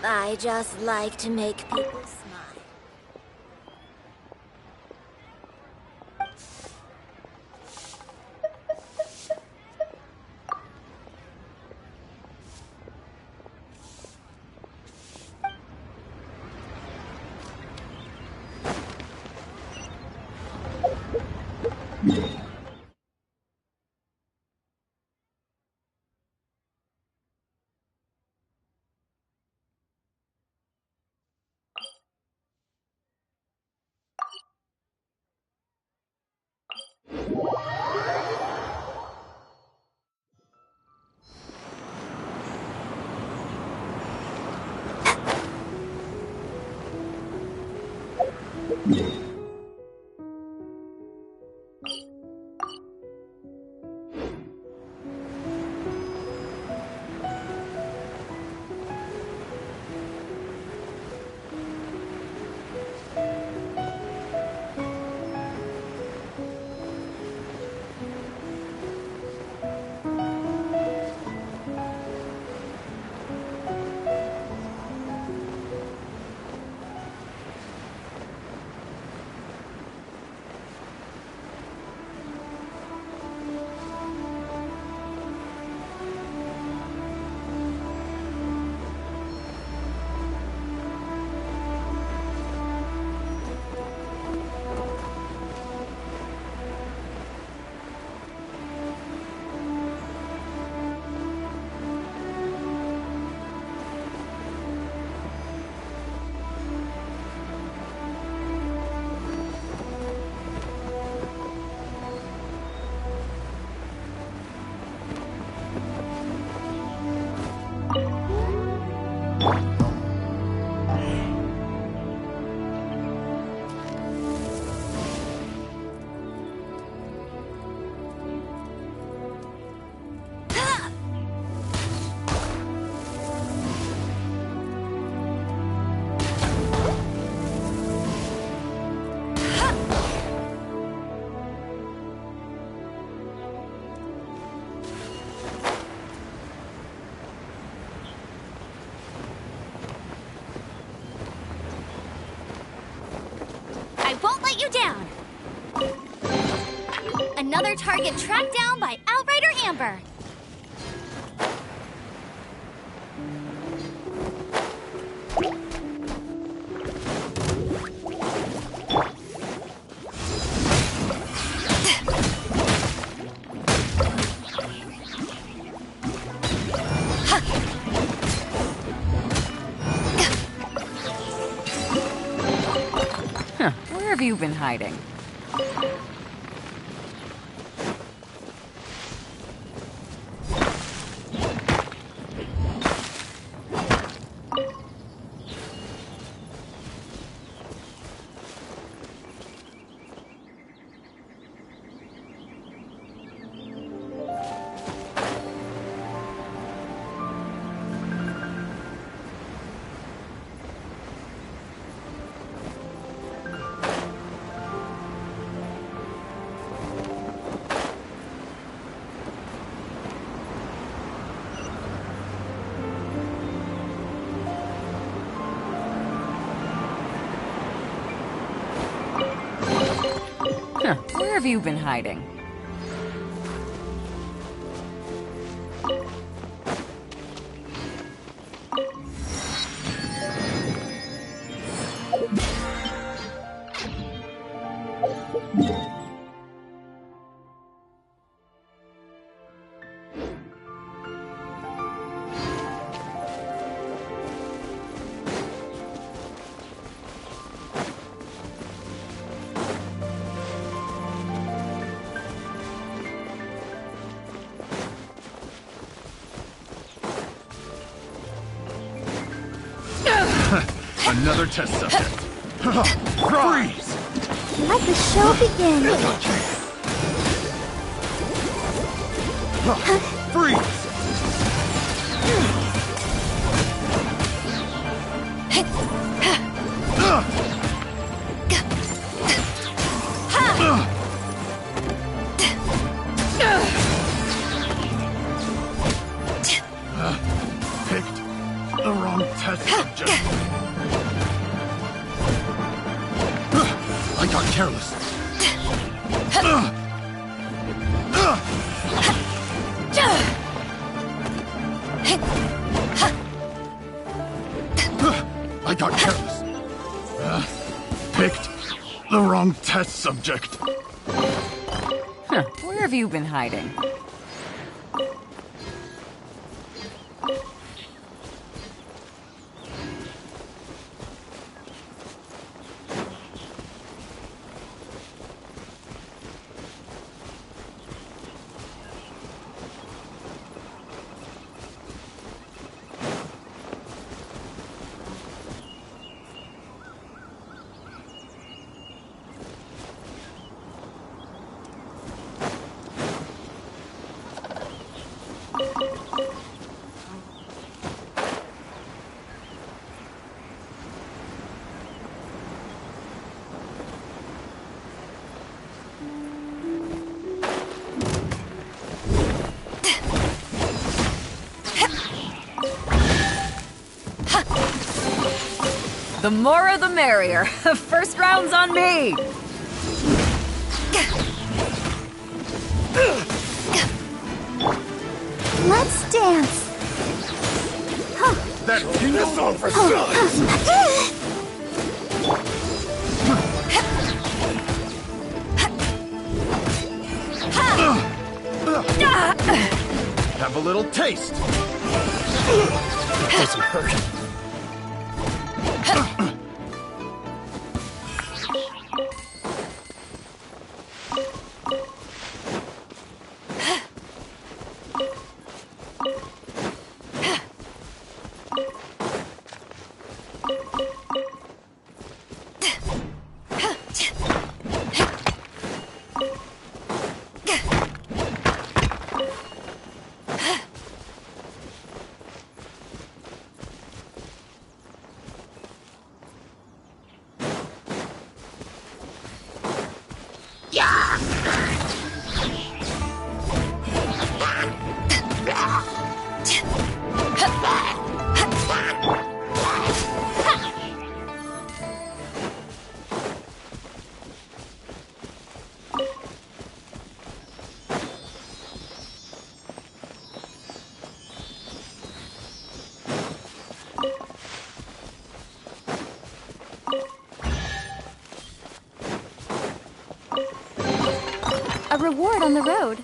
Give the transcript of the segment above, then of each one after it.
I just like to make people smile. You down. Another target tracked down by Outrider Amber. Where have you been hiding? Where have you been hiding? Another test subject. Freeze! Let the show begin. Freeze! Picked the wrong test subject. I got careless. I got careless. Picked the wrong test subject. Huh. Where have you been hiding? The more the merrier. First round's on me! Let's dance. That tingle song for sucks! Have a little taste. Doesn't hurt. A reward on the road.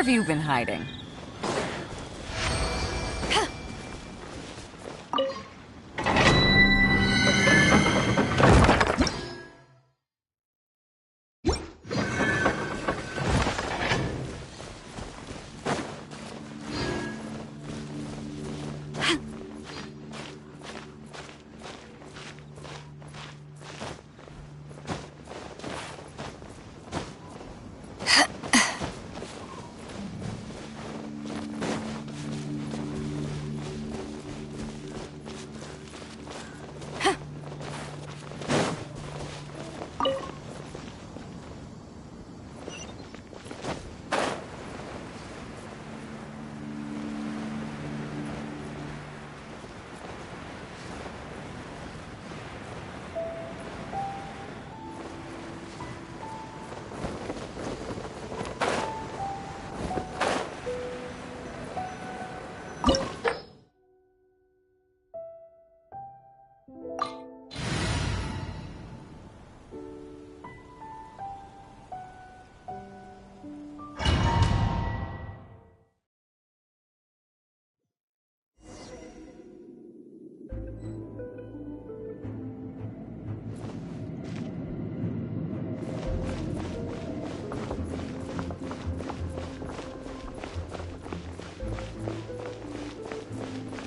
have you been hiding?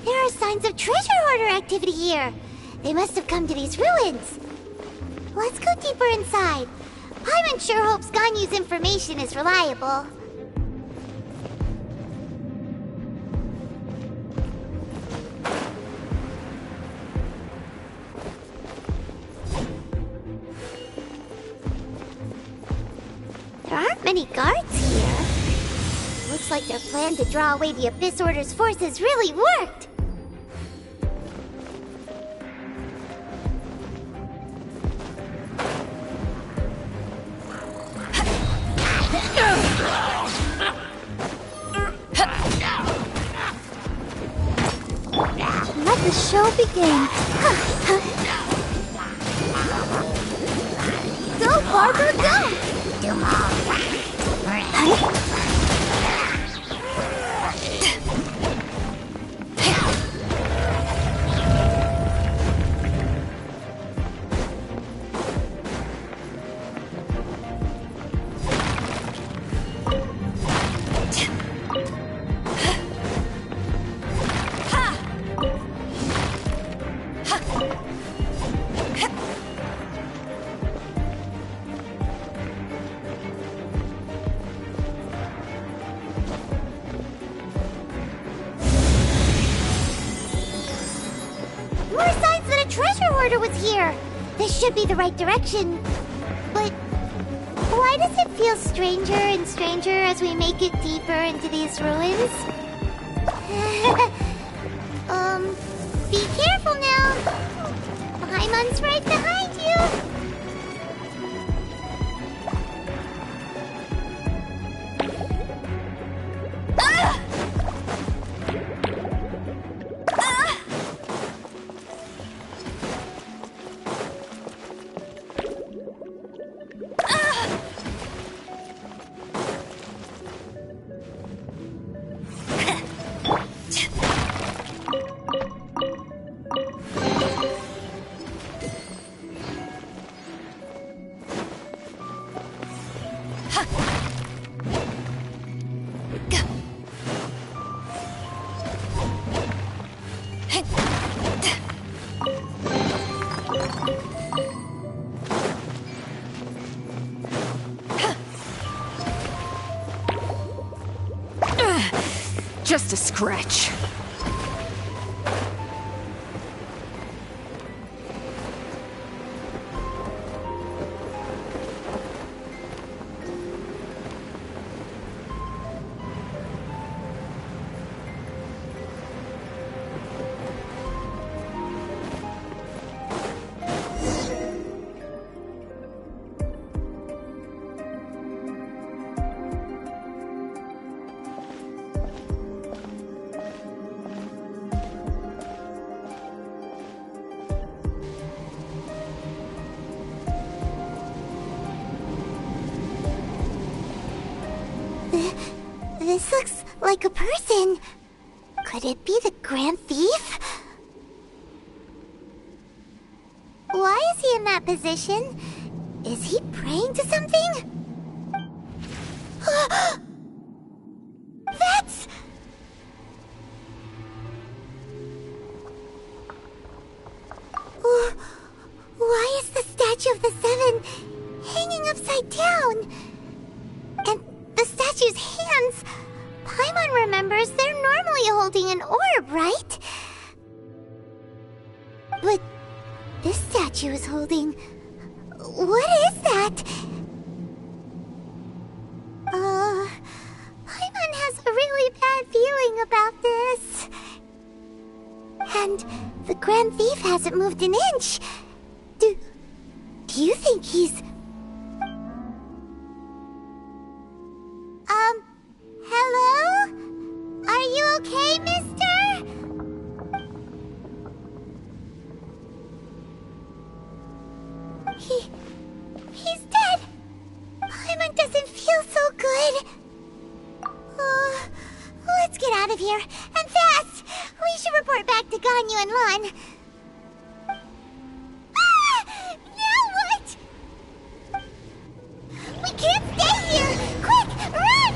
There are signs of treasure hoarder activity here. They must have come to these ruins. Let's go deeper inside. Paimon sure hopes Ganyu's information is reliable. There aren't many guards here. Looks like their plan to draw away the Abyss Order's forces really worked. Let the show begin. Go, Barber, go! This should be the right direction, but why does it feel stranger and stranger as we make it deeper into these ruins? Be careful now. Paimon's right behind you. Just a scratch. This looks like a person. Could it be the Grand Thief? Why is he in that position? Is he praying to something? That's... Why is the statue of the Seven hanging upside down? And the statue's hands... Paimon remembers they're normally holding an orb, right? But this statue is holding... What is that? Paimon has a really bad feeling about this. And the Grand Thief hasn't moved an inch. Do you think he's... Hello? Are you okay, mister? He's dead. Paimon doesn't feel so good. Let's get out of here, and fast! We should report back to Ganyu and Lon. Now what? We can't stay here! Quick, run!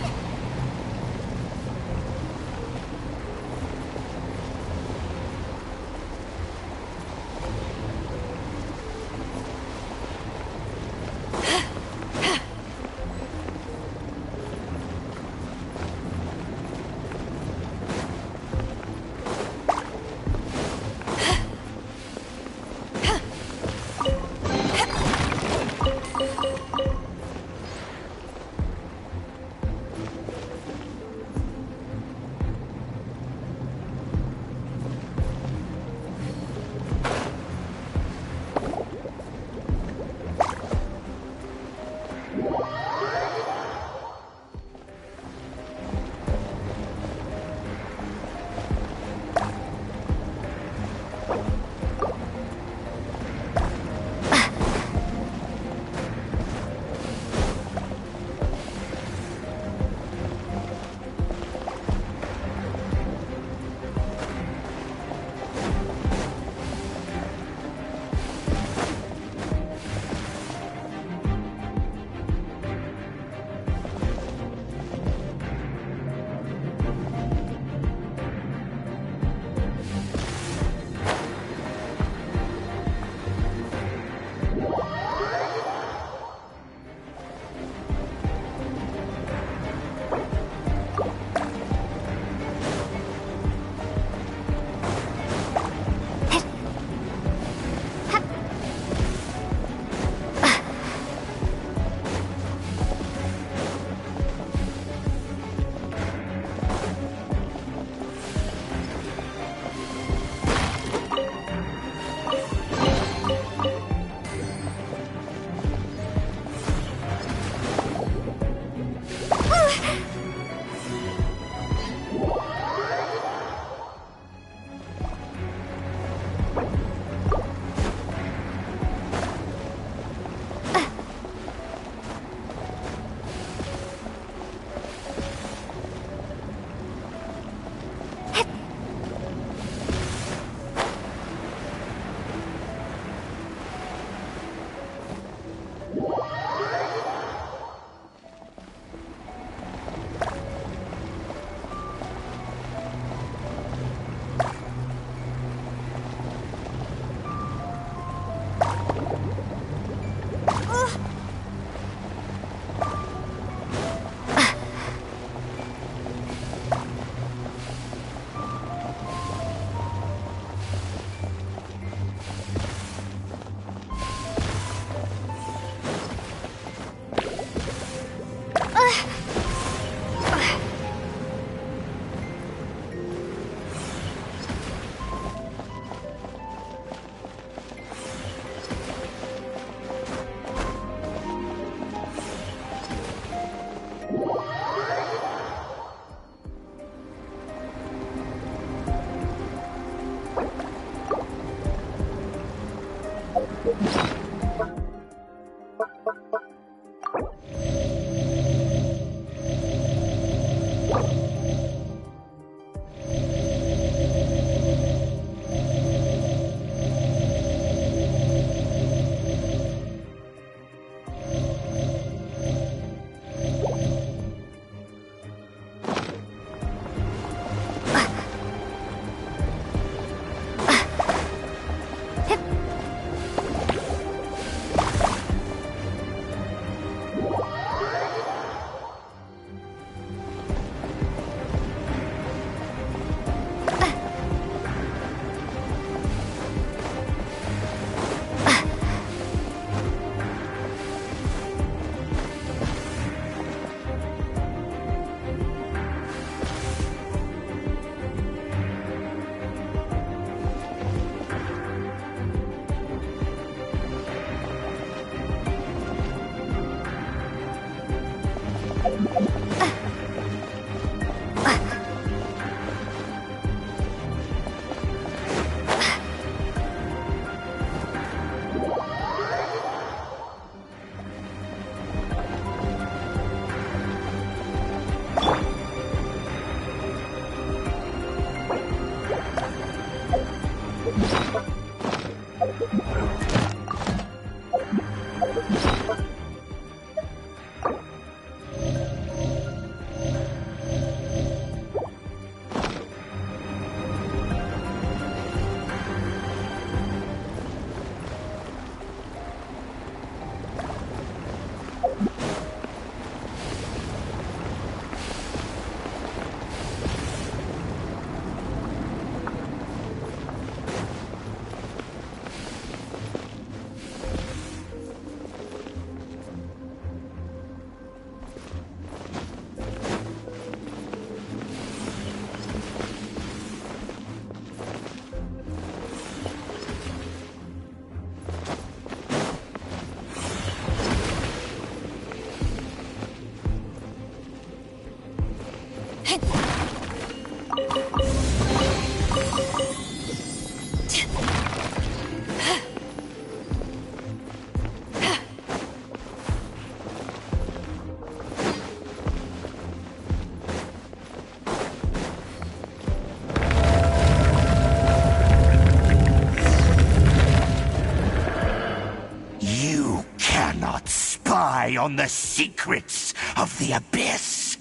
On the secrets of the Abyss.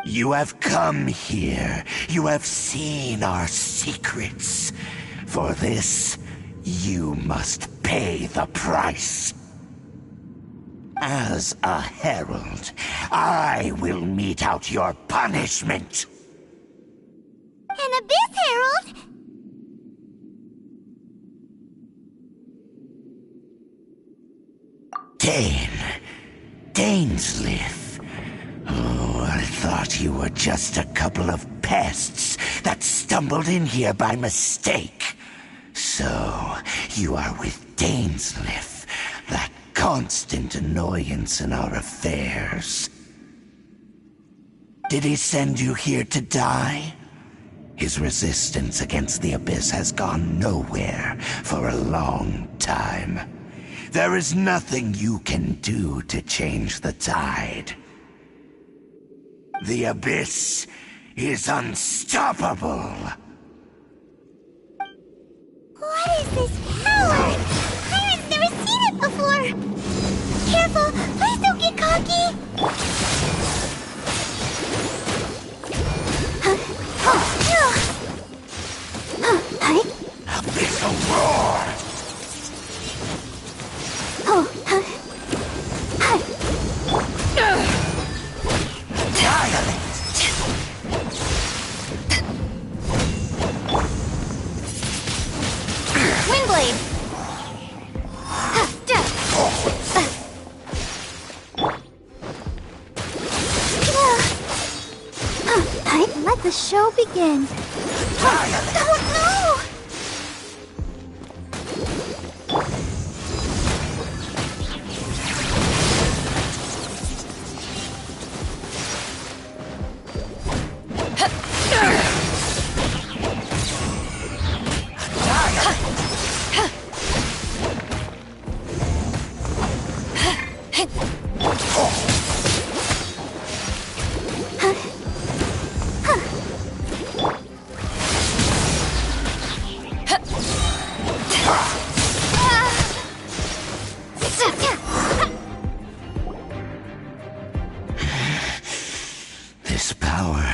You have come here. You have seen our secrets. For this, you must pay the price. As a herald, I will mete out your punishment. An Abyss Herald? Dainsleif. Oh, I thought you were just a couple of pests that stumbled in here by mistake. So, you are with Dainsleif, that constant annoyance in our affairs. Did he send you here to die? His resistance against the Abyss has gone nowhere for a long time. There is nothing you can do to change the tide. The Abyss is unstoppable. What is this power? Pirate's never seen it before. Careful, please don't get cocky. Abyssal roar! Windblade! Let the show begin. Oh no! This power,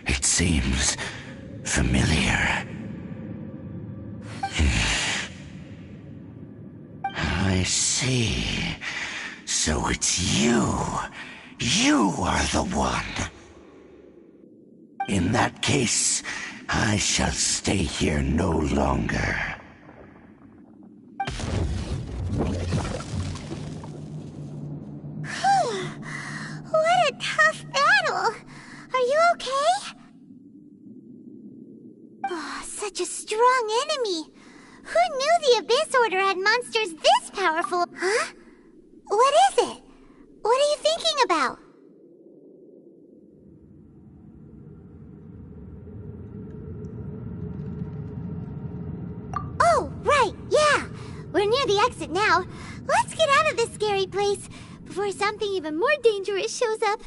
it seems familiar. I see. So it's you. You are the one. In that case, I shall stay here no longer. What a tough battle! Are you okay? Oh, such a strong enemy! Who knew the Abyss Order had monsters this powerful? Huh? What is it? What are you thinking We're near the exit now. Let's get out of this scary place before something even more dangerous shows up.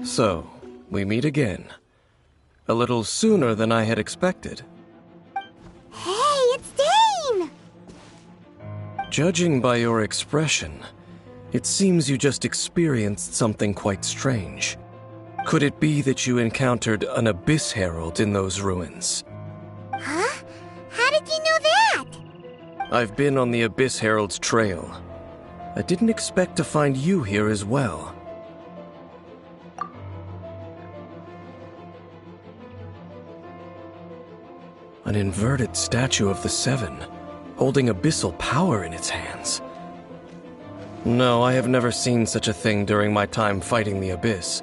So, we meet again. A little sooner than I had expected. Hey, it's Dane! Judging by your expression, it seems you just experienced something quite strange. Could it be that you encountered an Abyss Herald in those ruins? Huh? How did you know that? I've been on the Abyss Herald's trail. I didn't expect to find you here as well. An inverted statue of the Seven, holding abyssal power in its hands. No, I have never seen such a thing during my time fighting the Abyss,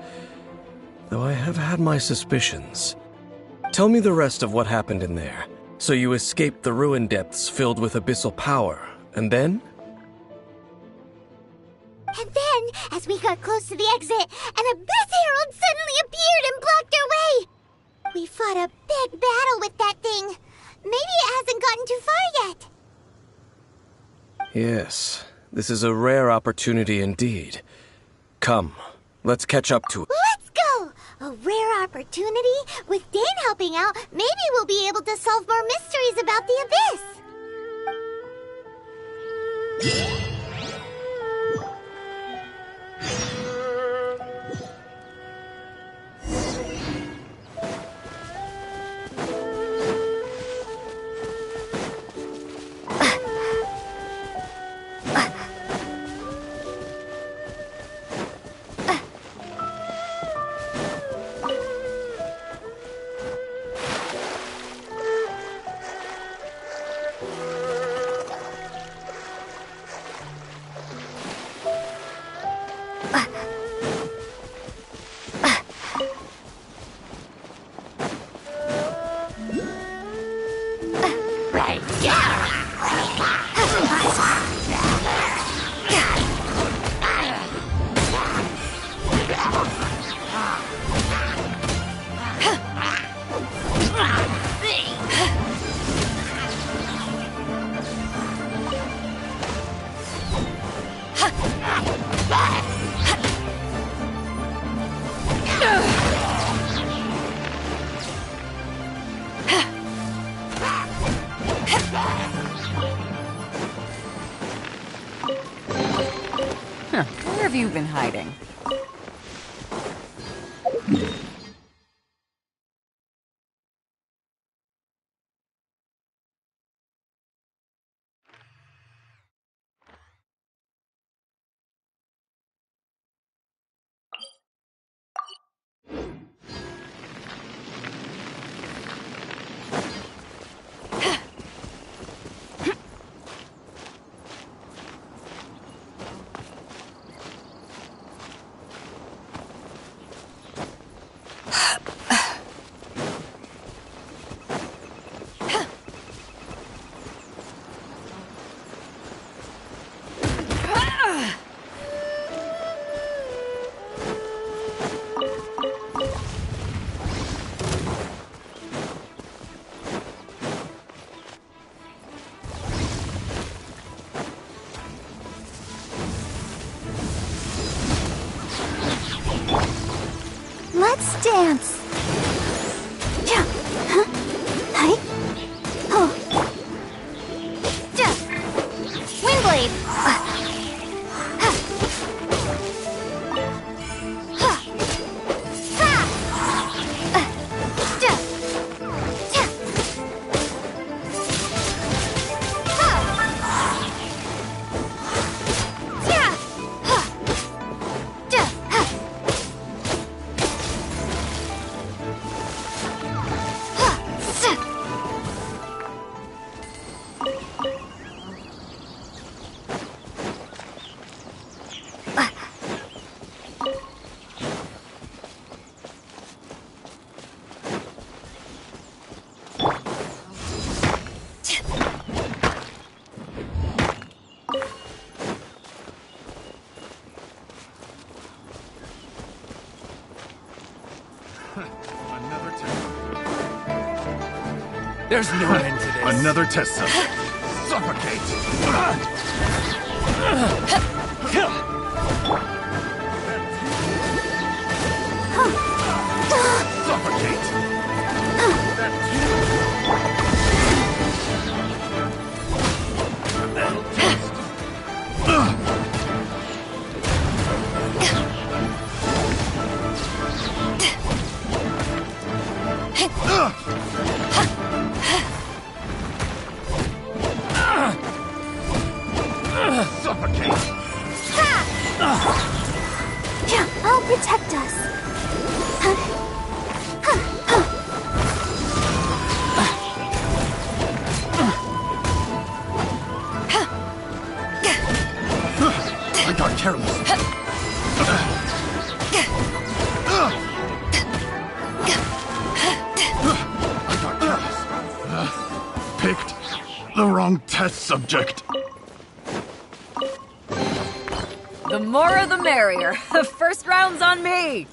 though I have had my suspicions. Tell me the rest of what happened in there. So you escaped the ruin depths filled with abyssal power, and then? And then, as we got close to the exit, an Abyss Herald suddenly appeared and blocked our way! We fought a big battle with that thing. Maybe it hasn't gotten too far yet. Yes, this is a rare opportunity indeed. Come, let's catch up to it. Let's go! A rare opportunity? With Dane helping out, maybe we'll be able to solve more mysteries about the Abyss. Where have you been hiding? Let's dance. Yeah. Huh? Hi. Oh. Yeah. Windblade. There's no end to this. Another test subject. Suffocate! Suffocate! I'll protect us. I got careless. Picked the wrong test subject. The more the merrier. First round's on me!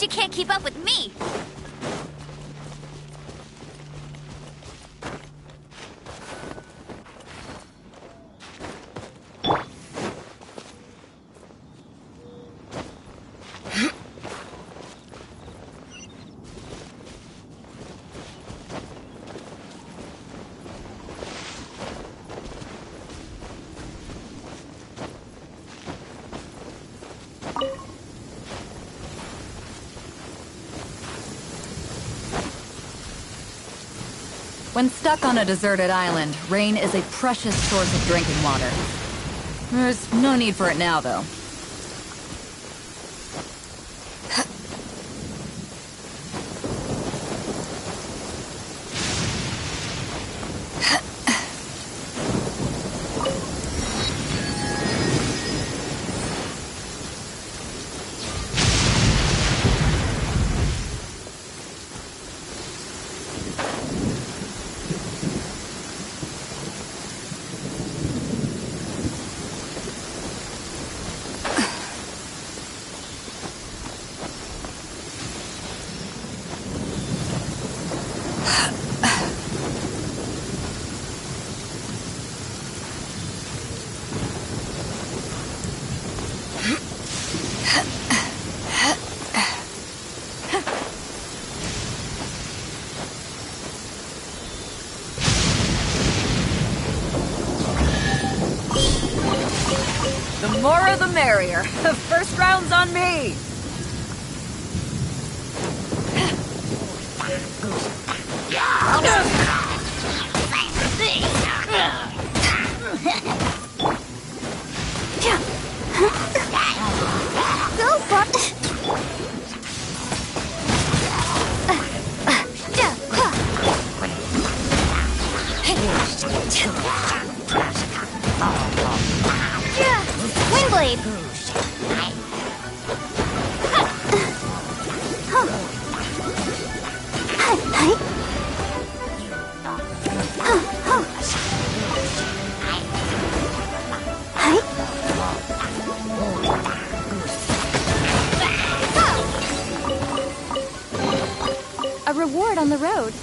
You can't keep up with me. When stuck on a deserted island, rain is a precious source of drinking water. There's no need for it now, though. The more the merrier. First round's on me! Go for it. Windblade! A reward on the road.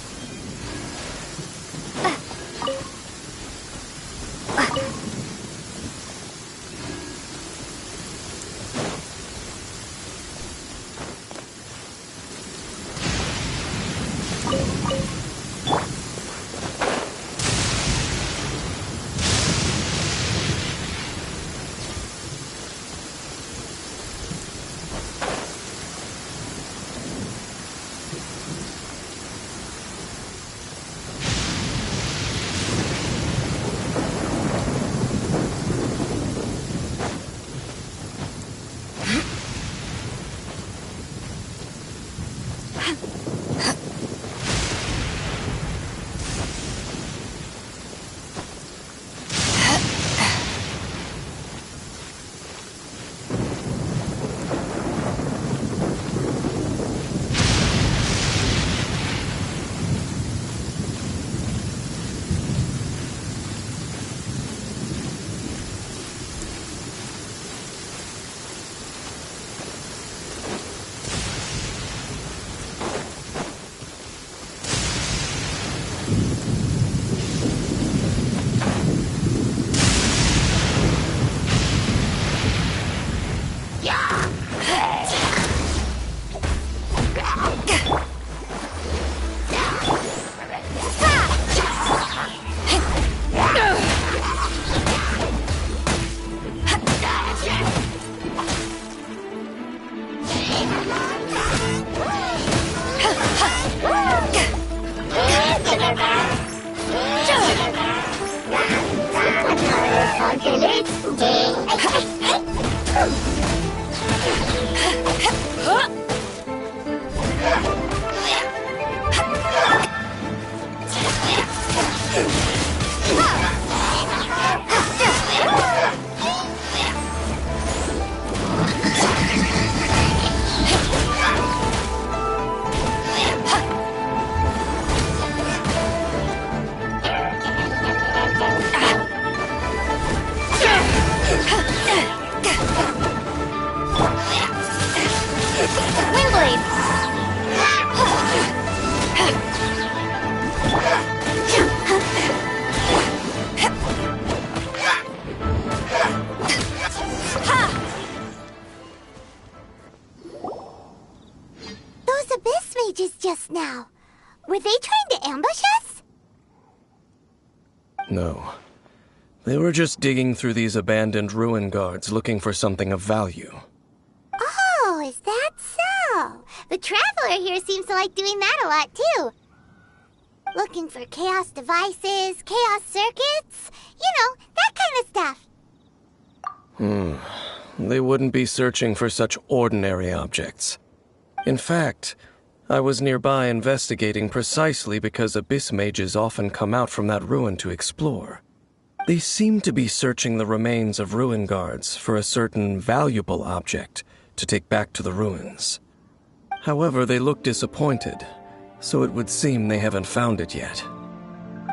Were they trying to ambush us? No. They were just digging through these abandoned ruin guards looking for something of value. Oh, is that so? The Traveler here seems to like doing that a lot, too. Looking for chaos devices, chaos circuits, you know, that kind of stuff. They wouldn't be searching for such ordinary objects. In fact, I was nearby investigating precisely because abyss mages often come out from that ruin to explore. They seem to be searching the remains of ruin guards for a certain valuable object to take back to the ruins. However, they look disappointed, so it would seem they haven't found it yet.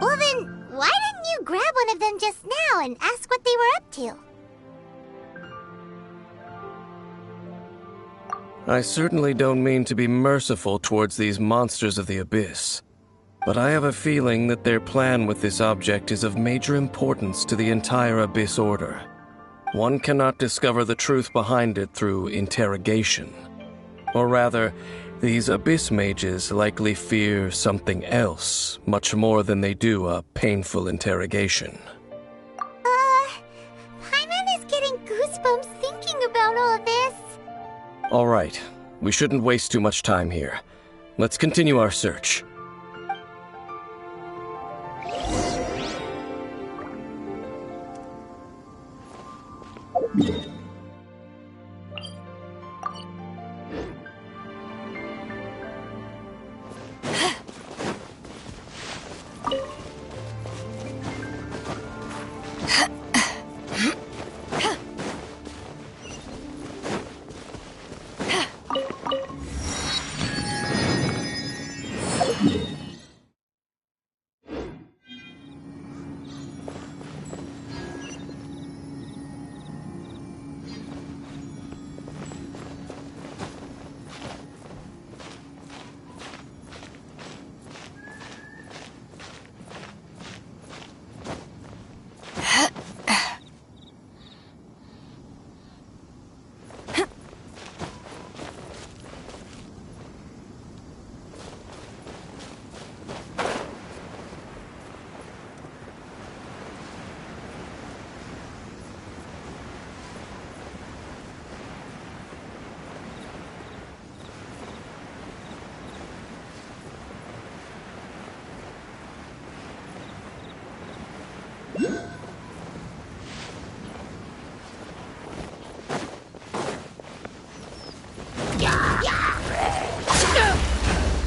Well then, why didn't you grab one of them just now and ask what they were up to? I certainly don't mean to be merciful towards these monsters of the abyss, but I have a feeling that their plan with this object is of major importance to the entire Abyss Order. One cannot discover the truth behind it through interrogation. Or rather, these Abyss mages likely fear something else much more than they do a painful interrogation. Paimon is getting goosebumps thinking about all of this. All right, we shouldn't waste too much time here. Let's continue our search.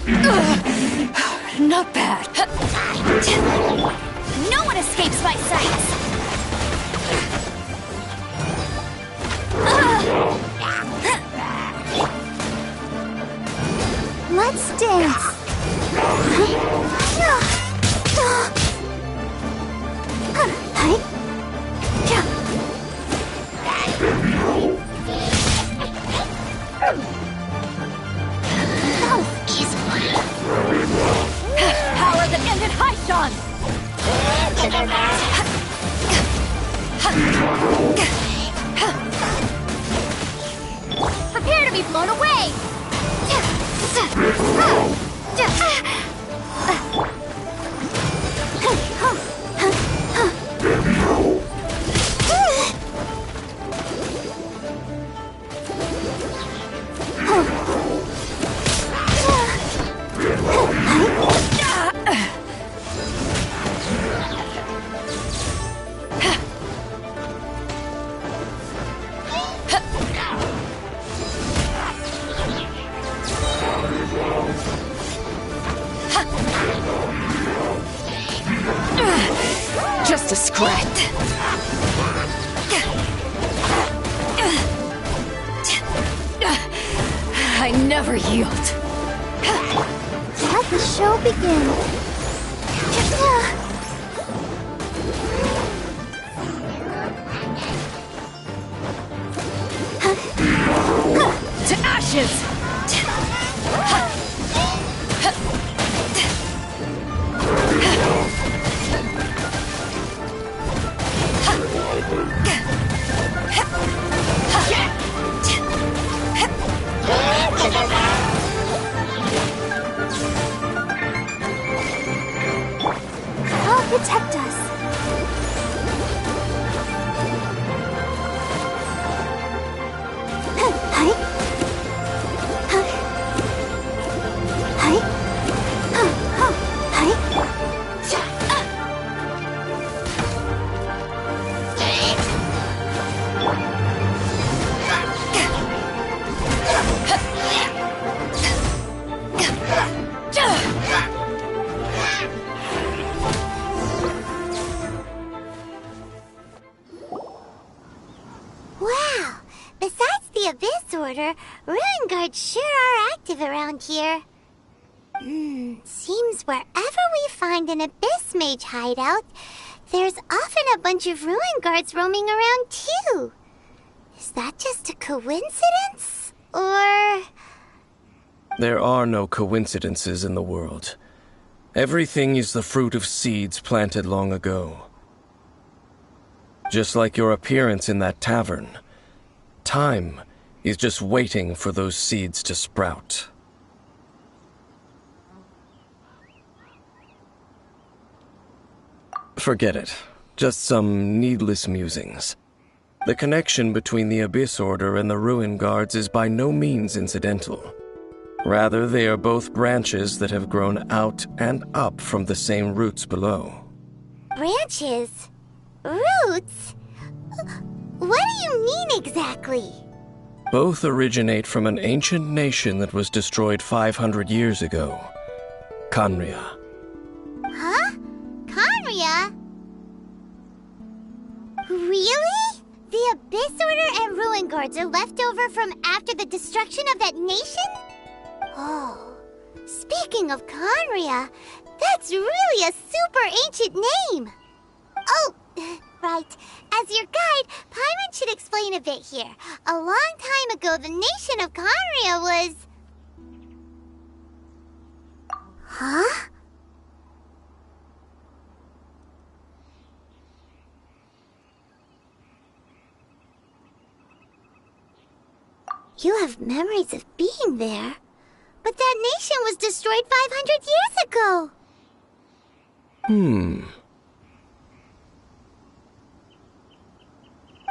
Not bad. No one escapes my sights! Let's dance. Power that ended Haishan! Prepare to be blown away! Just a scratch. I never yield. Let the show begin. To ashes! I'll protect us. Wow! Besides the Abyss Order, Ruin Guards sure are active around here. Seems wherever we find an Abyss Mage hideout, there's often a bunch of Ruin Guards roaming around too. Is that just a coincidence? Or... There are no coincidences in the world. Everything is the fruit of seeds planted long ago. Just like your appearance in that tavern, time is just waiting for those seeds to sprout. Forget it. Just some needless musings. The connection between the Abyss Order and the Ruin Guards is by no means incidental. Rather, they are both branches that have grown out and up from the same roots below. branches? Roots? What do you mean exactly? Both originate from an ancient nation that was destroyed 500 years ago. Khaenri'ah. Huh? Khaenri'ah? Really? The Abyss Order and Ruin Guards are left over from after the destruction of that nation? Oh, speaking of Khaenri'ah, that's really a super ancient name. Oh, right. As your guide, Paimon should explain a bit here. A long time ago, the nation of Khaenri'ah was... Huh? You have memories of being there. But that nation was destroyed 500 years ago.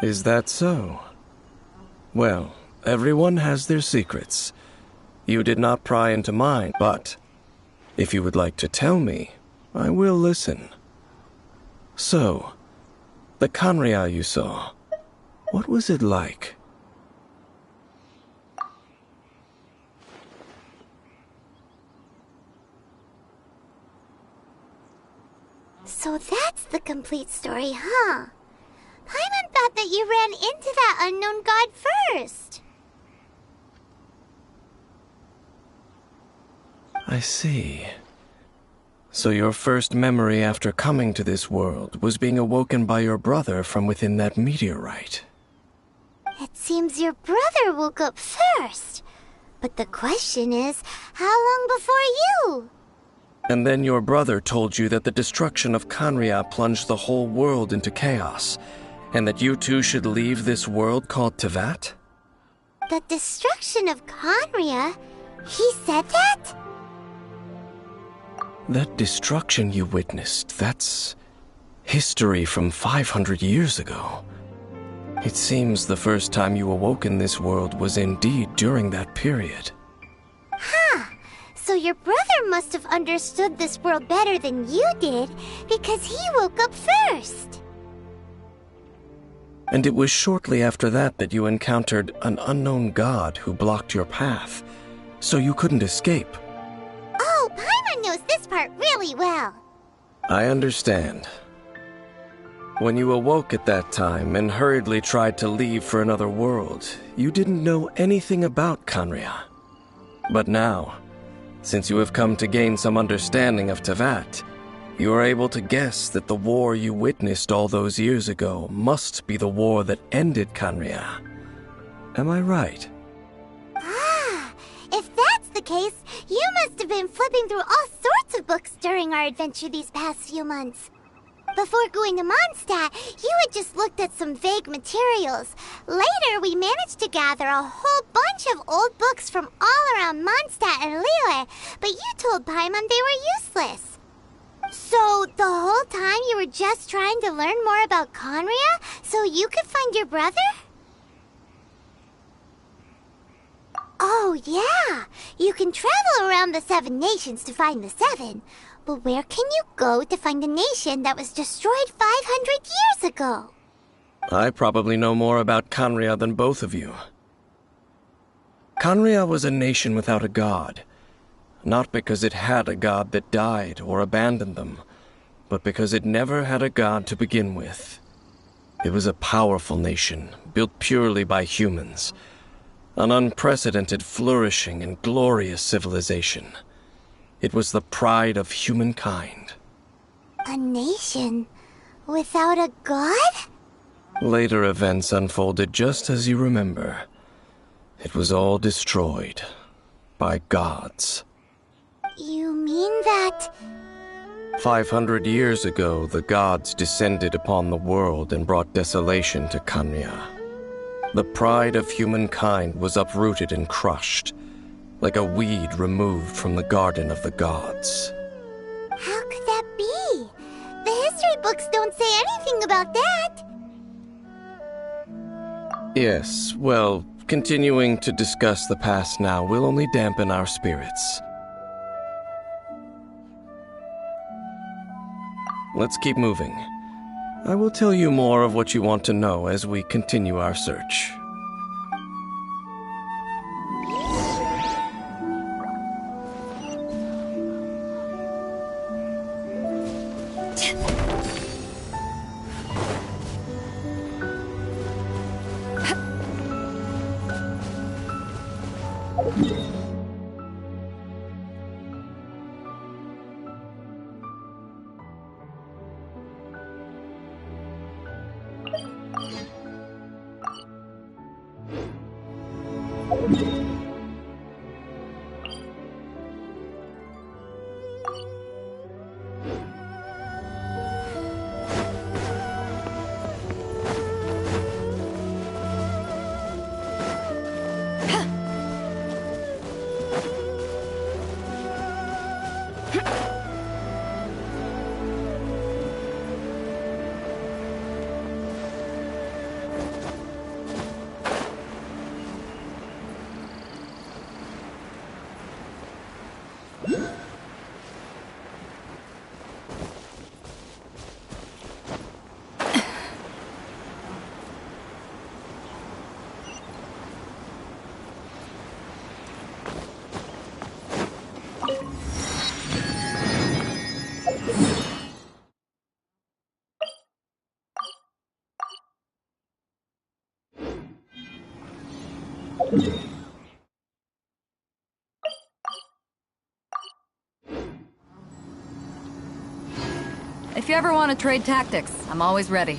Is that so? Well, everyone has their secrets. You did not pry into mine, but if you would like to tell me, I will listen. So, the Khaenri'ah you saw, what was it like? So that's the complete story, huh? Paimon thought that you ran into that unknown god first. I see. So your first memory after coming to this world was being awoken by your brother from within that meteorite. It seems your brother woke up first. But the question is, how long before you? And then your brother told you that the destruction of CANDYY plunged the whole world into chaos, and that you two should leave this world called Teyvat? The destruction of CANDYY? He said that? That destruction you witnessed, that's history from 500 years ago. It seems the first time you awoke in this world was indeed during that period. Huh. So your brother must have understood this world better than you did, because he woke up first. And it was shortly after that that you encountered an unknown god who blocked your path, so you couldn't escape. Oh, Paimon knows this part really well. I understand. When you awoke at that time and hurriedly tried to leave for another world, you didn't know anything about CANDYY. But now, since you have come to gain some understanding of Teyvat, you are able to guess that the war you witnessed all those years ago must be the war that ended CANDYY. Am I right? Ah, if that's the case, you must have been flipping through all sorts of books during our adventure these past few months. Before going to Mondstadt, you had just looked at some vague materials. Later, we managed to gather a whole bunch of old books from all around Mondstadt and Liyue, but you told Paimon they were useless. So, the whole time you were just trying to learn more about CANDYY so you could find your brother? Oh, yeah. You can travel around the 7 nations to find the 7. But where can you go to find a nation that was destroyed 500 years ago? I probably know more about CANDYY than both of you. CANDYY was a nation without a god. Not because it had a god that died or abandoned them, but because it never had a god to begin with. It was a powerful nation, built purely by humans. An unprecedented, flourishing, and glorious civilization. It was the pride of humankind. A nation without a god? Later events unfolded just as you remember. It was all destroyed by gods. You mean that... 500 years ago, the gods descended upon the world and brought desolation to CANDYY. The pride of humankind was uprooted and crushed, like a weed removed from the garden of the gods. How could that be? The history books don't say anything about that. Yes, well, continuing to discuss the past now will only dampen our spirits. Let's keep moving. I will tell you more of what you want to know as we continue our search. If you ever want to trade tactics, I'm always ready.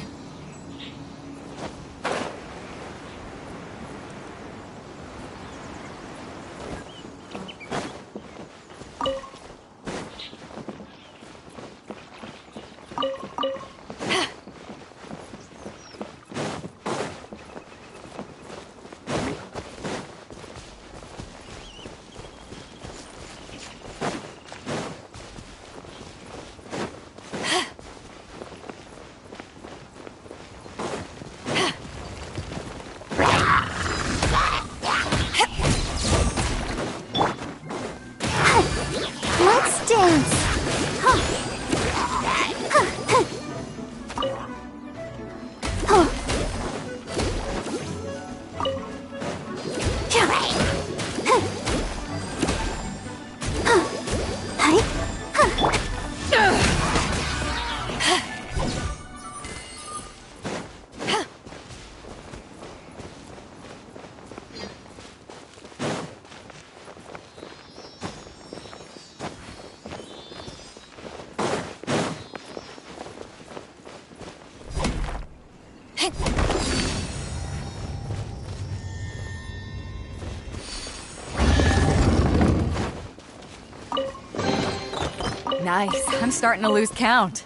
Nice. I'm starting to lose count.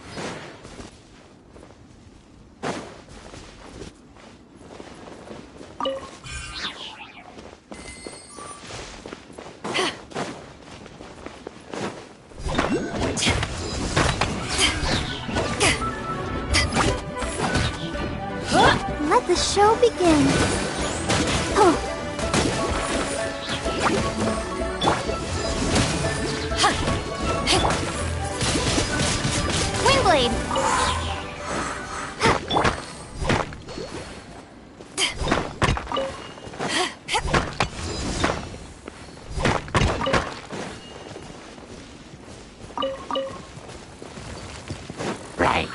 Let the show begin. Windblade! Right.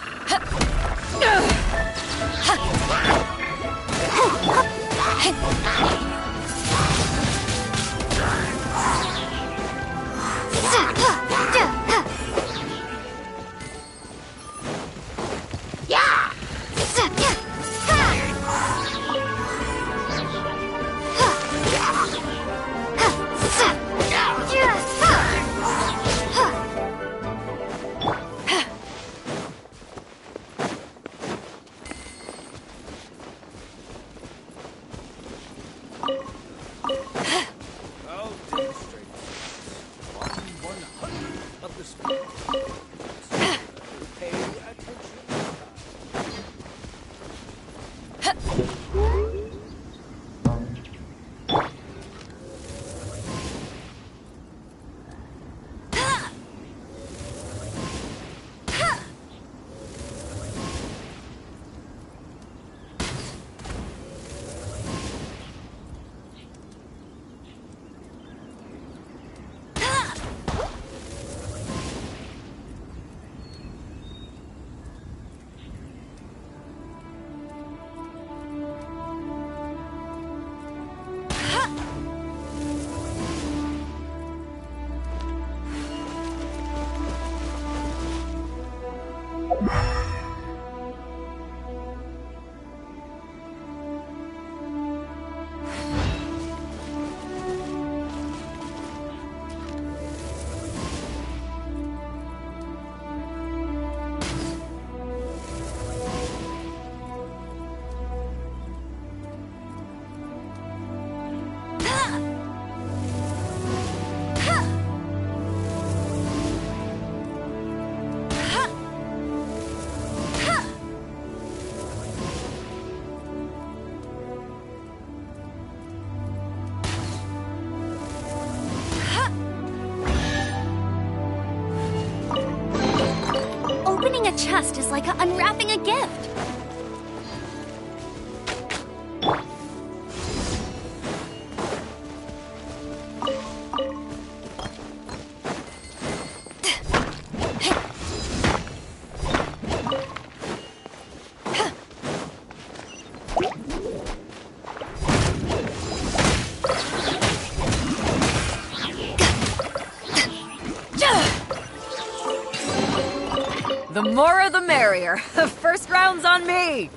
Opening a chest is like unwrapping a gift. more the merrier. First round's on me!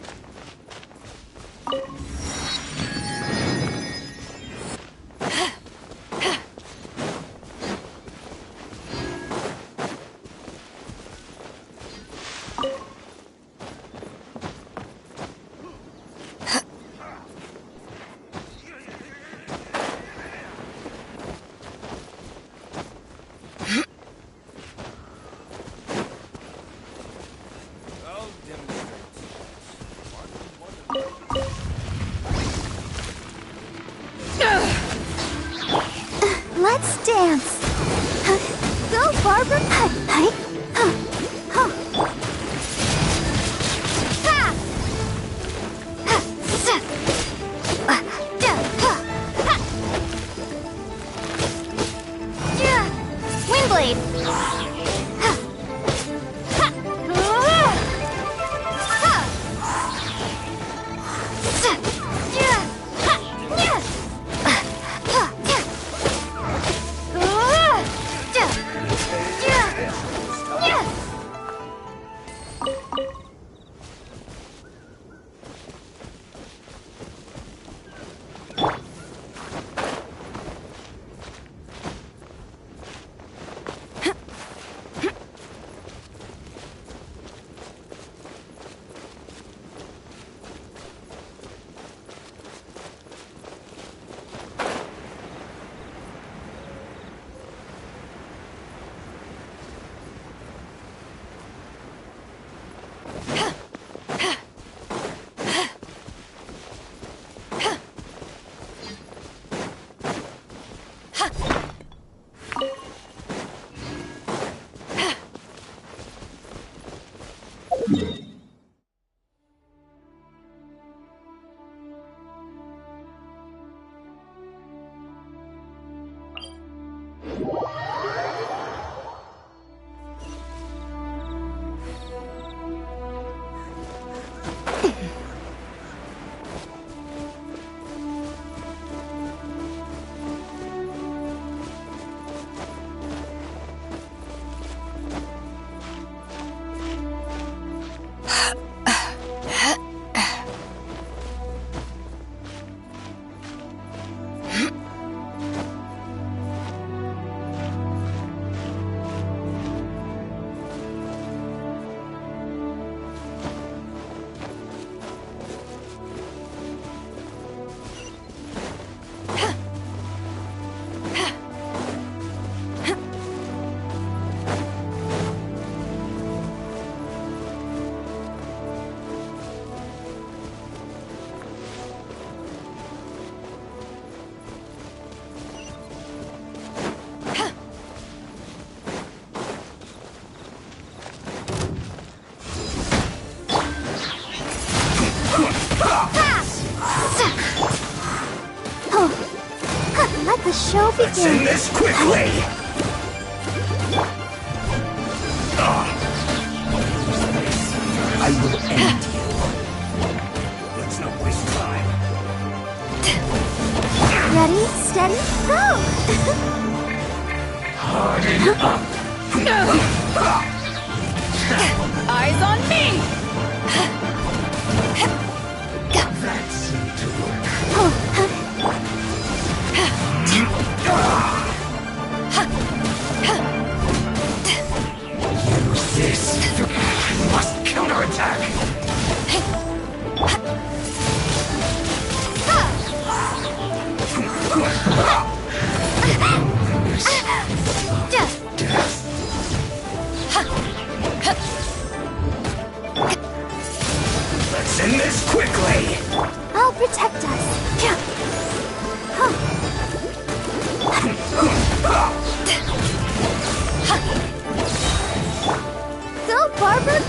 Let's dance. Go, Barbara. Hi. Windblade. Let the show begin. Let's end this quickly! I will end you. Let's not waste time. Ready, steady, go! Harden up. Eyes on me! That seemed to work. Use this. I must counterattack. Let's end this quickly. I'll protect us. Go, Barbara!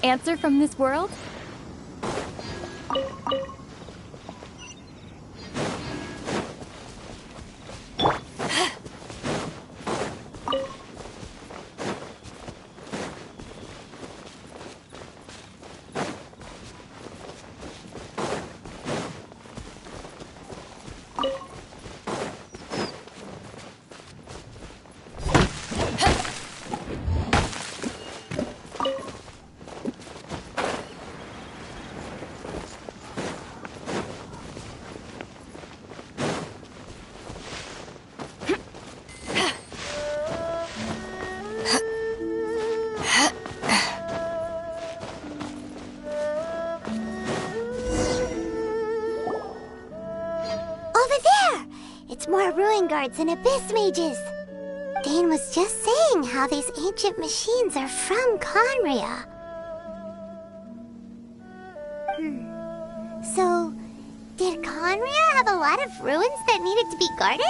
answer from this world? Guards and abyss mages. Dane was just saying how these ancient machines are from Conria. So, did Conria have a lot of ruins that needed to be guarded?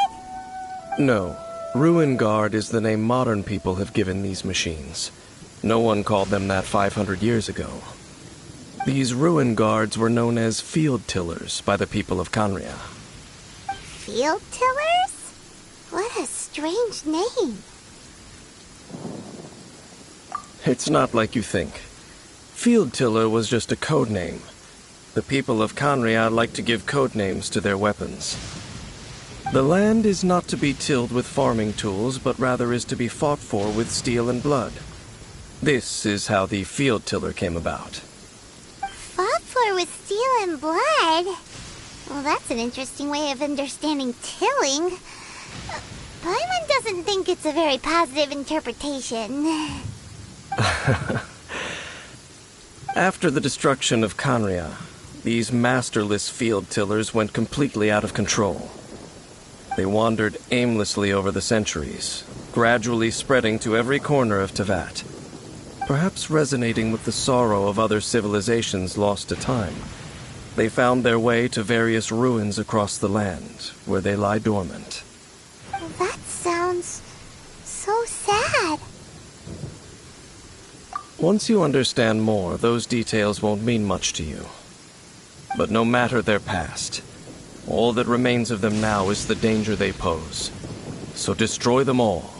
No. Ruin Guard is the name modern people have given these machines. No one called them that 500 years ago. These Ruin Guards were known as Field Tillers by the people of Conria. Field Tillers? What a strange name. It's not like you think. Field Tiller was just a code name. The people of Conria like to give code names to their weapons. The land is not to be tilled with farming tools, but rather is to be fought for with steel and blood. This is how the Field Tiller came about. Fought for with steel and blood? Well, that's an interesting way of understanding tilling. Paimon doesn't think it's a very positive interpretation. After the destruction of Conria, these masterless field tillers went completely out of control. They wandered aimlessly over the centuries, gradually spreading to every corner of Teyvat. Perhaps resonating with the sorrow of other civilizations lost to time, they found their way to various ruins across the land, where they lie dormant. That sounds so sad. Once you understand more, those details won't mean much to you. But no matter their past, all that remains of them now is the danger they pose. So destroy them all.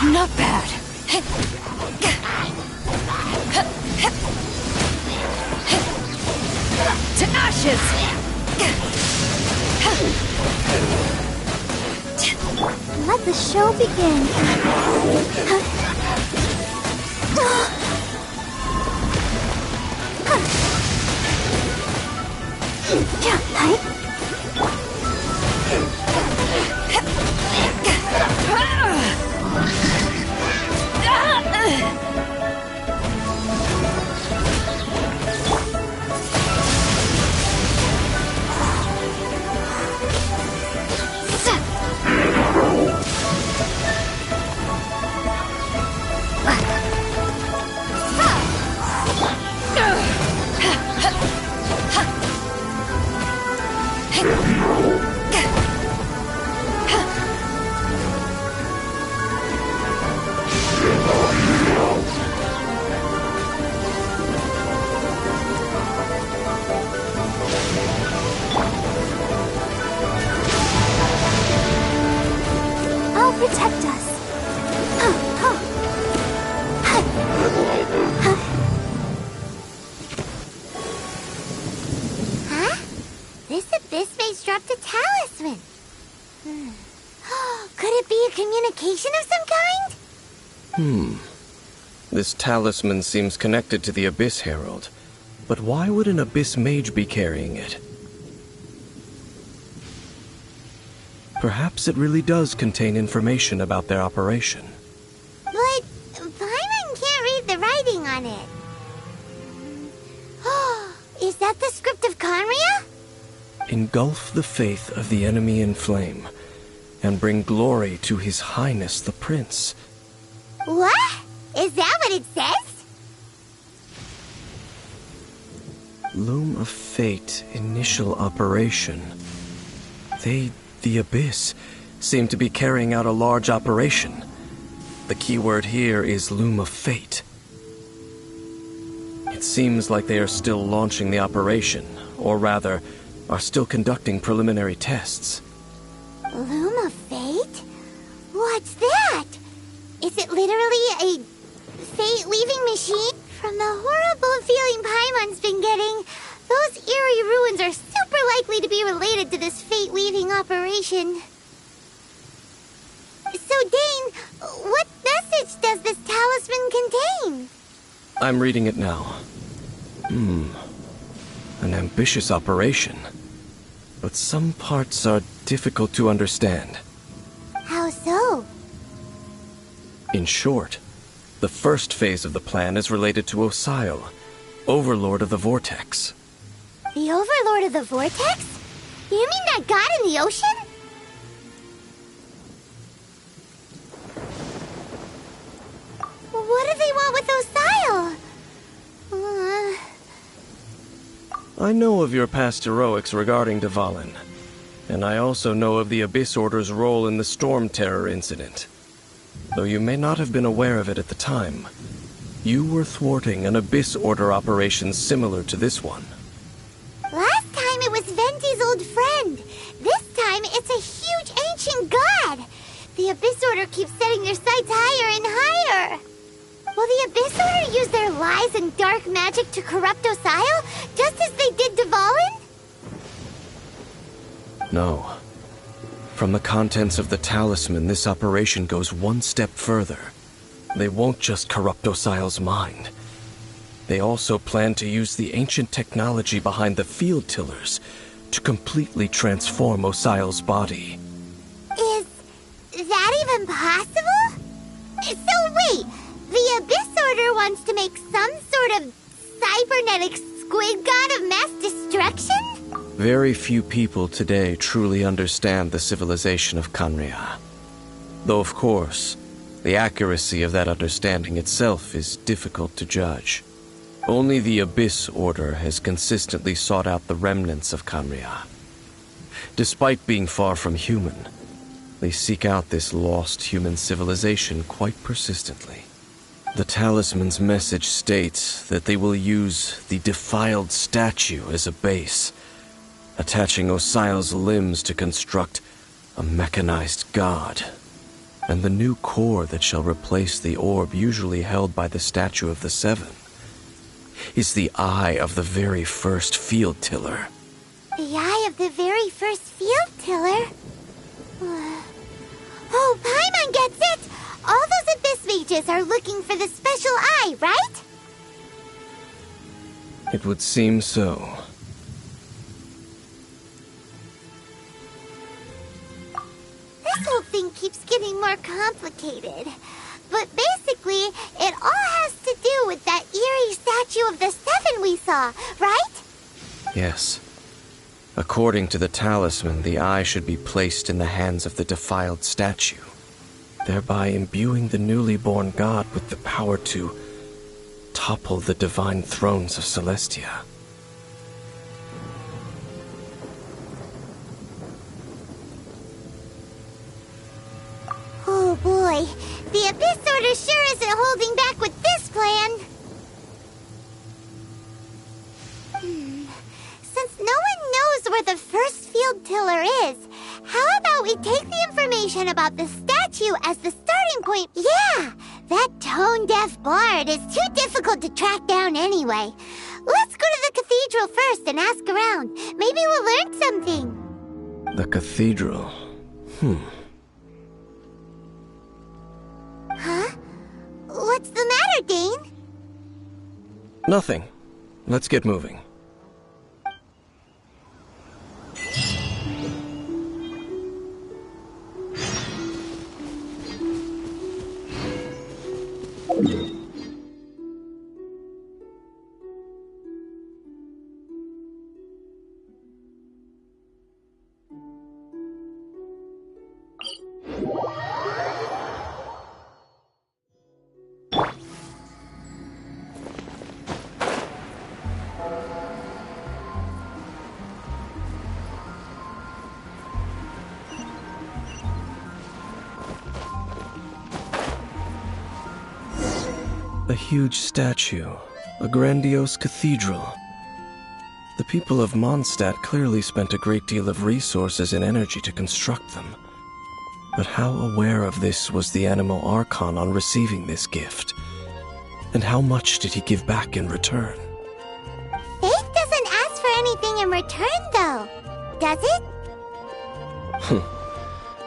Not bad. To ashes! Let the show begin. Protect us. Huh? This abyss maze dropped a talisman. Could it be a communication of some kind? This talisman seems connected to the Abyss Herald. But why would an Abyss Mage be carrying it? Perhaps it really does contain information about their operation. But Paimon can't read the writing on it. Is that the script of Conria? Engulf the faith of the enemy in flame, and bring glory to His Highness the Prince. What? Is that what it says? Loom of Fate, initial operation. They The Abyss seem to be carrying out a large operation. The keyword here is Loom of Fate. It seems like they are still launching the operation, or rather, are still conducting preliminary tests. Loom of Fate? What's that? Is it literally a fate-weaving machine? From the horrible feeling Paimon's been getting, those eerie ruins are super likely to be related to this fate-weaving operation. So, Dane, what message does this talisman contain? I'm reading it now. An ambitious operation. But some parts are difficult to understand. How so? In short, the first phase of the plan is related to Osile, Overlord of the Vortex. The Overlord of the Vortex? You mean that god in the ocean? What do they want with Osile? I know of your past heroics regarding Dvalin, and I also know of the Abyss Order's role in the Storm Terror incident. Though you may not have been aware of it at the time, you were thwarting an Abyss Order operation similar to this one. Last time it was Venti's old friend. This time it's a huge ancient god. The Abyss Order keeps setting their sights higher and higher. Will the Abyss Order use their lies and dark magic to corrupt Osile, just as they did Dvalin? No. From the contents of the talisman, this operation goes one step further. They won't just corrupt Osile's mind. They also plan to use the ancient technology behind the field tillers to completely transform Osile's body. Is that even possible? So wait, the Abyss Order wants to make some sort of cybernetic squid god of mass destruction? Very few people today truly understand the civilization of Canria. Though, of course, the accuracy of that understanding itself is difficult to judge. Only the Abyss Order has consistently sought out the remnants of Canria. Despite being far from human, they seek out this lost human civilization quite persistently. The talisman's message states that they will use the Defiled statue as a base, attaching Osile's limbs to construct a mechanized god, and the new core that shall replace the orb usually held by the Statue of the Seven is the eye of the very first field tiller. The eye of the very first field tiller? Oh, Paimon gets it! All those Abyss mages are looking for the special eye, right? It would seem so. This whole thing keeps getting more complicated. But basically, it all has to do with that eerie Statue of the Seven we saw, right? Yes. According to the talisman, the eye should be placed in the hands of the Defiled statue, thereby imbuing the newly born god with the power to topple the divine thrones of Celestia. Oh boy, the Abyss Order sure isn't holding back with this plan. Since no one knows where the first field tiller is, how about we take the information about the statue as the starting point? Yeah, that tone-deaf bard is too difficult to track down anyway. Let's go to the cathedral first and ask around. Maybe we'll learn something. The cathedral. Huh? What's the matter, Dane? Nothing. Let's get moving. A huge statue, a grandiose cathedral. The people of Mondstadt clearly spent a great deal of resources and energy to construct them. But how aware of this was the animal Archon on receiving this gift? And how much did he give back in return? Faith doesn't ask for anything in return, though, does it?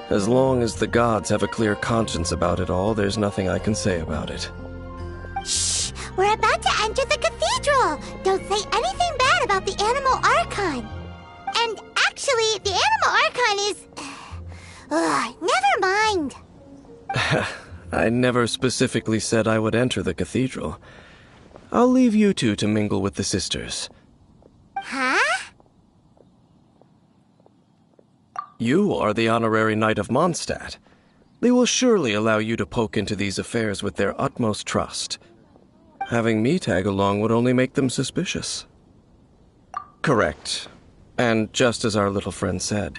As long as the gods have a clear conscience about it all, there's nothing I can say about it. Shh! We're about to enter the cathedral! Don't say anything bad about the animal Archon! And actually, the animal Archon is... never mind! I never specifically said I would enter the cathedral. I'll leave you two to mingle with the sisters. Huh? You are the honorary knight of Mondstadt. They will surely allow you to poke into these affairs with their utmost trust. Having me tag along would only make them suspicious. Correct. And just as our little friend said,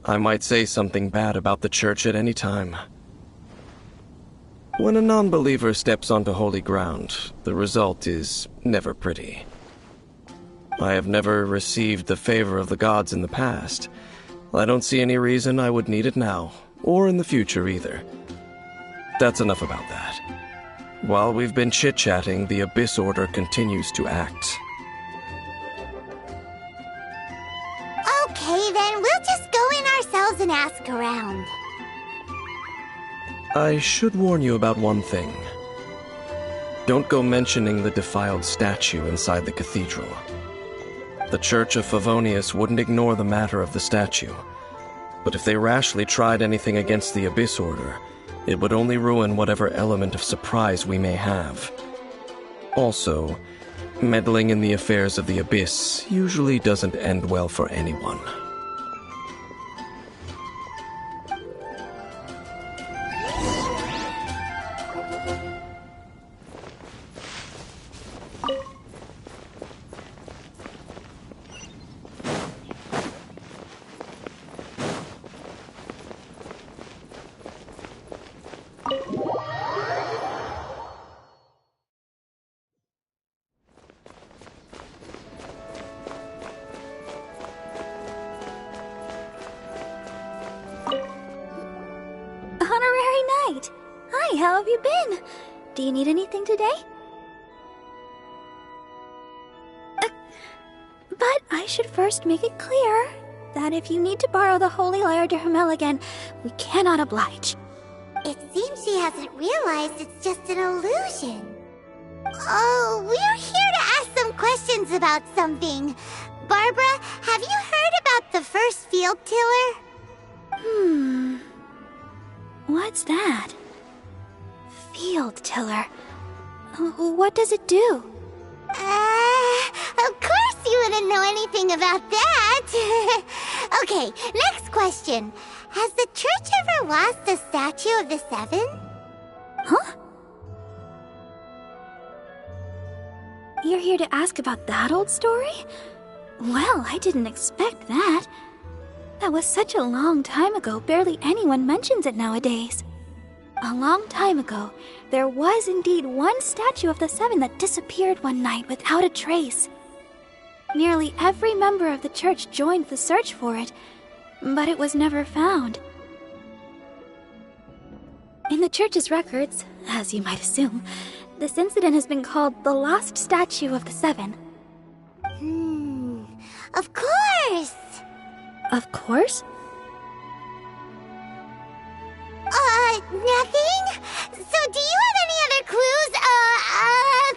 I might say something bad about the church at any time. When a non-believer steps onto holy ground, the result is never pretty. I have never received the favor of the gods in the past. I don't see any reason I would need it now, or in the future either. That's enough about that. While we've been chit-chatting, the Abyss Order continues to act. Okay, then we'll just go in ourselves and ask around. I should warn you about one thing. Don't go mentioning the defiled statue inside the cathedral. The Church of Favonius wouldn't ignore the matter of the statue. But if they rashly tried anything against the Abyss Order, it would only ruin whatever element of surprise we may have. Also, meddling in the affairs of the Abyss usually doesn't end well for anyone. Hi, how have you been? Do you need anything today? But I should first make it clear that if you need to borrow the Holy Lyre de Hermel again, we cannot oblige. It seems she hasn't realized it's just an illusion. Oh, we're here to ask some questions about something. Barbara, have you heard about the first field tiller? What's that? Field tiller. What does it do? Of course you wouldn't know anything about that. Okay, next question. Has the church ever lost a statue of the Seven? Huh? You're here to ask about that old story? Well, I didn't expect that. That was such a long time ago, barely anyone mentions it nowadays. A long time ago, there was indeed one statue of the Seven that disappeared one night without a trace. Nearly every member of the church joined the search for it, but it was never found. In the church's records, as you might assume, this incident has been called the Lost Statue of the Seven. Of course! Of course? Nothing? So do you have any other clues?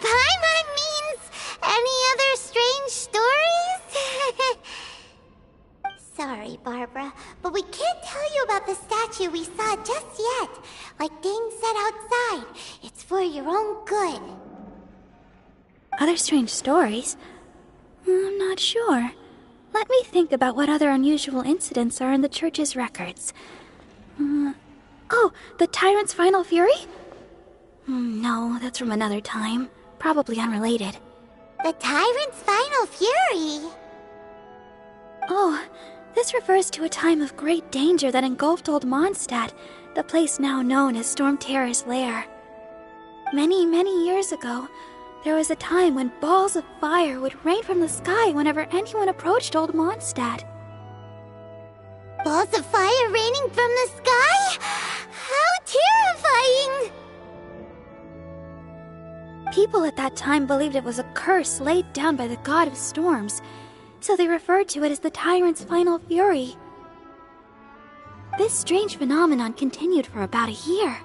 Paimon means any other strange stories? Sorry, Barbara, but we can't tell you about the statue we saw just yet. Like Dane said outside, it's for your own good. Other strange stories? I'm not sure. Let me think about what other unusual incidents are in the church's records. Oh, the Tyrant's Final Fury? No, that's from another time. Probably unrelated. The Tyrant's Final Fury? Oh, this refers to a time of great danger that engulfed old Mondstadt, the place now known as Storm Terror's lair. Many, many years ago, there was a time when balls of fire would rain from the sky whenever anyone approached Old Mondstadt. Balls of fire raining from the sky? How terrifying! People at that time believed it was a curse laid down by the god of storms, so they referred to it as the tyrant's final fury. This strange phenomenon continued for about a year.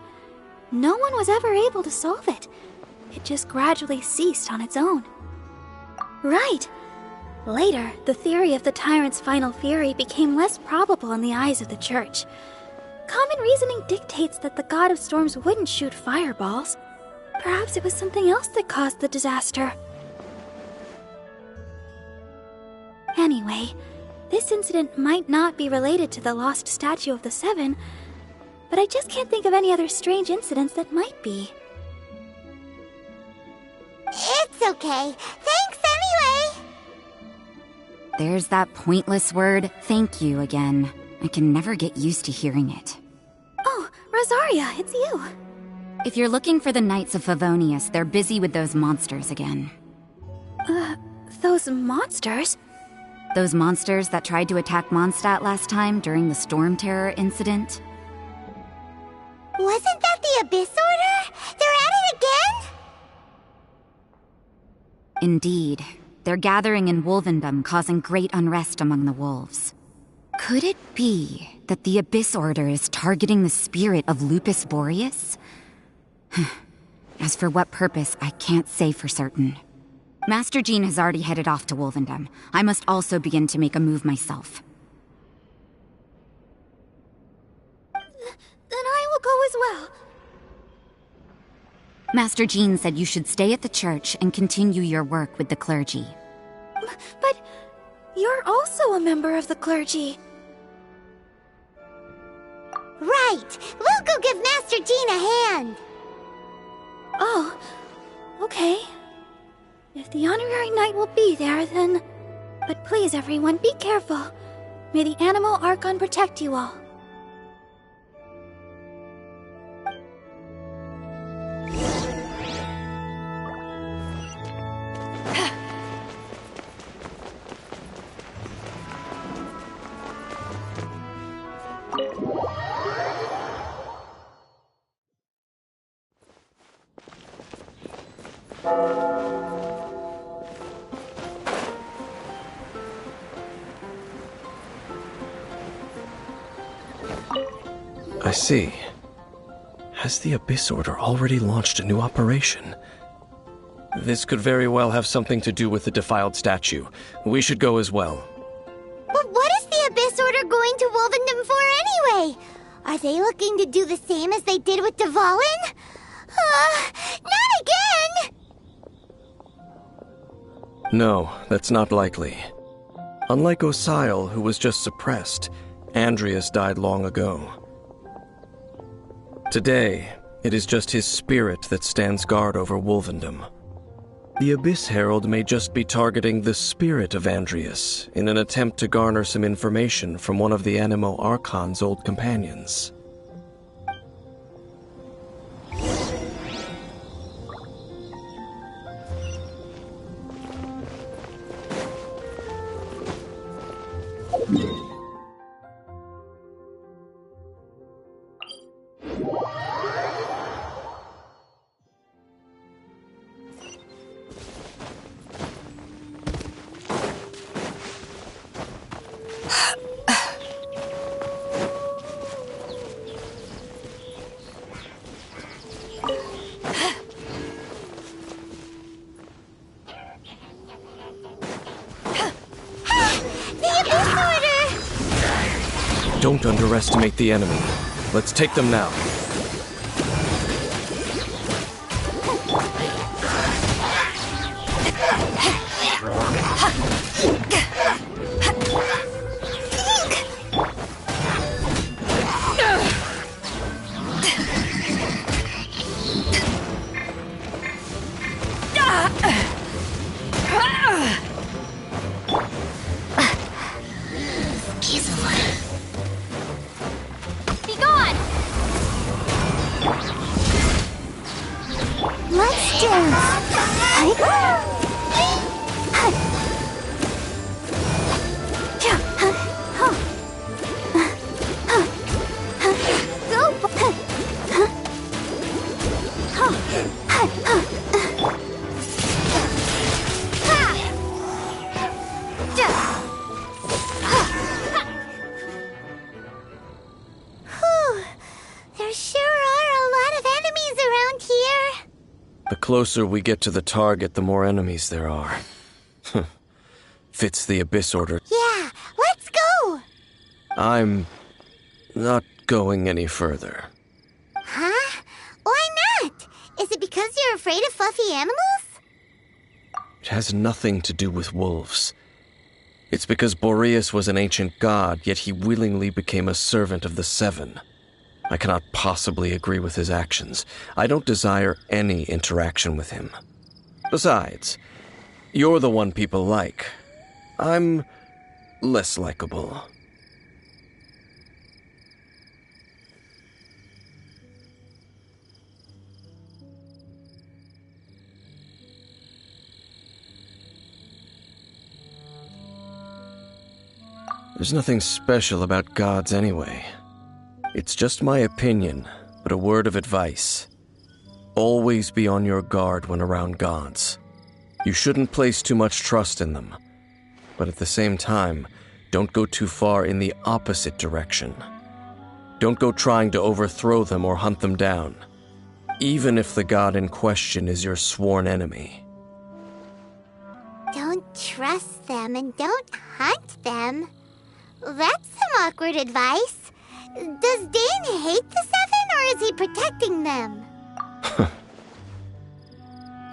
No one was ever able to solve it. It just gradually ceased on its own. Right. Later, the theory of the tyrant's final fury became less probable in the eyes of the church. Common reasoning dictates that the god of storms wouldn't shoot fireballs. Perhaps it was something else that caused the disaster. Anyway, this incident might not be related to the lost statue of the Seven, but I just can't think of any other strange incidents that might be. It's okay. Thanks anyway! There's that pointless word, thank you, again. I can never get used to hearing it. Oh, Rosaria, it's you. If you're looking for the Knights of Favonius, they're busy with those monsters again. Those monsters? Those monsters that tried to attack Mondstadt last time during the Storm Terror incident? Wasn't that the Abyss Order? They're at it again? Indeed. They're gathering in Wolvendom, causing great unrest among the wolves. Could it be that the Abyss Order is targeting the spirit of Lupus Boreas? As for what purpose, I can't say for certain. Master Jean has already headed off to Wolvendom. I must also begin to make a move myself. Then I will go as well. Master Jean said you should stay at the church and continue your work with the clergy. But you're also a member of the clergy. Right! We'll go give Master Jean a hand! Oh, okay. If the honorary knight will be there, then... But please, everyone, be careful. May the animal Archon protect you all. I see. Has the Abyss Order already launched a new operation? This could very well have something to do with the Defiled statue. We should go as well. But what is the Abyss Order going to Wolvendom for anyway? Are they looking to do the same as they did with Dvalin? Not again! No, that's not likely. Unlike Osile, who was just suppressed, Andreas died long ago. Today, it is just his spirit that stands guard over Wolvendom. The Abyss Herald may just be targeting the spirit of Andreas in an attempt to garner some information from one of the Animo Archon's old companions. Don't underestimate the enemy. Let's take them now. There sure are a lot of enemies around here. The closer we get to the target, the more enemies there are. Fits the Abyss Order. Yeah, let's go! I'm not going any further. Huh? Why not? Is it because you're afraid of fluffy animals? It has nothing to do with wolves. It's because Boreas was an ancient god, yet he willingly became a servant of the Seven. I cannot possibly agree with his actions. I don't desire any interaction with him. Besides, you're the one people like. I'm less likable. There's nothing special about gods anyway. It's just my opinion, but a word of advice. Always be on your guard when around gods. You shouldn't place too much trust in them. But at the same time, don't go too far in the opposite direction. Don't go trying to overthrow them or hunt them down, even if the god in question is your sworn enemy. Don't trust them and don't hunt them. That's some awkward advice. Does Dane hate the Seven, or is he protecting them?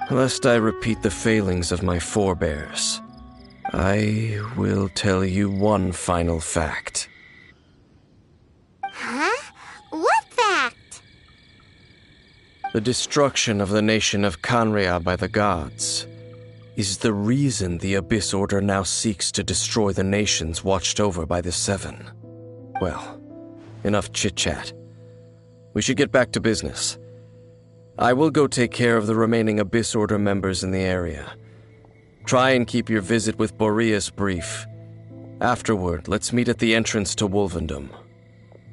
Lest I repeat the failings of my forebears, I will tell you one final fact. Huh? What fact? The destruction of the nation of CANDYY by the gods is the reason the Abyss Order now seeks to destroy the nations watched over by the Seven. Well, enough chit-chat. We should get back to business. I will go take care of the remaining Abyss Order members in the area. Try and keep your visit with Boreas brief. Afterward, let's meet at the entrance to Wolvendom.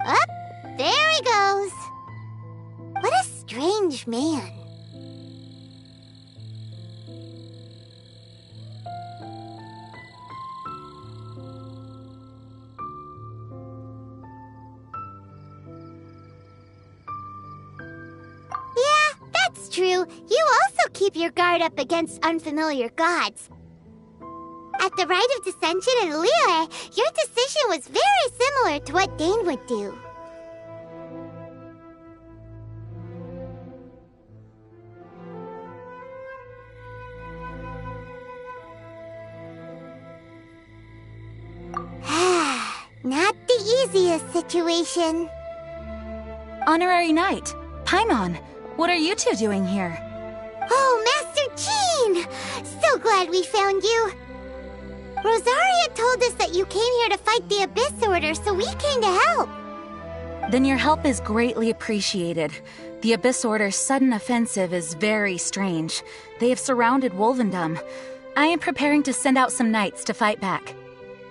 Up, there he goes. What a strange man. That's true. You also keep your guard up against unfamiliar gods. At the Rite of Dissension in Liyue, your decision was very similar to what Dane would do. Not the easiest situation. Honorary Knight, Paimon, what are you two doing here? Oh, Master Jean! So glad we found you. Rosaria told us that you came here to fight the Abyss Order, so we came to help. Then your help is greatly appreciated. The Abyss Order's sudden offensive is very strange. They have surrounded Wolvendom. I am preparing to send out some knights to fight back.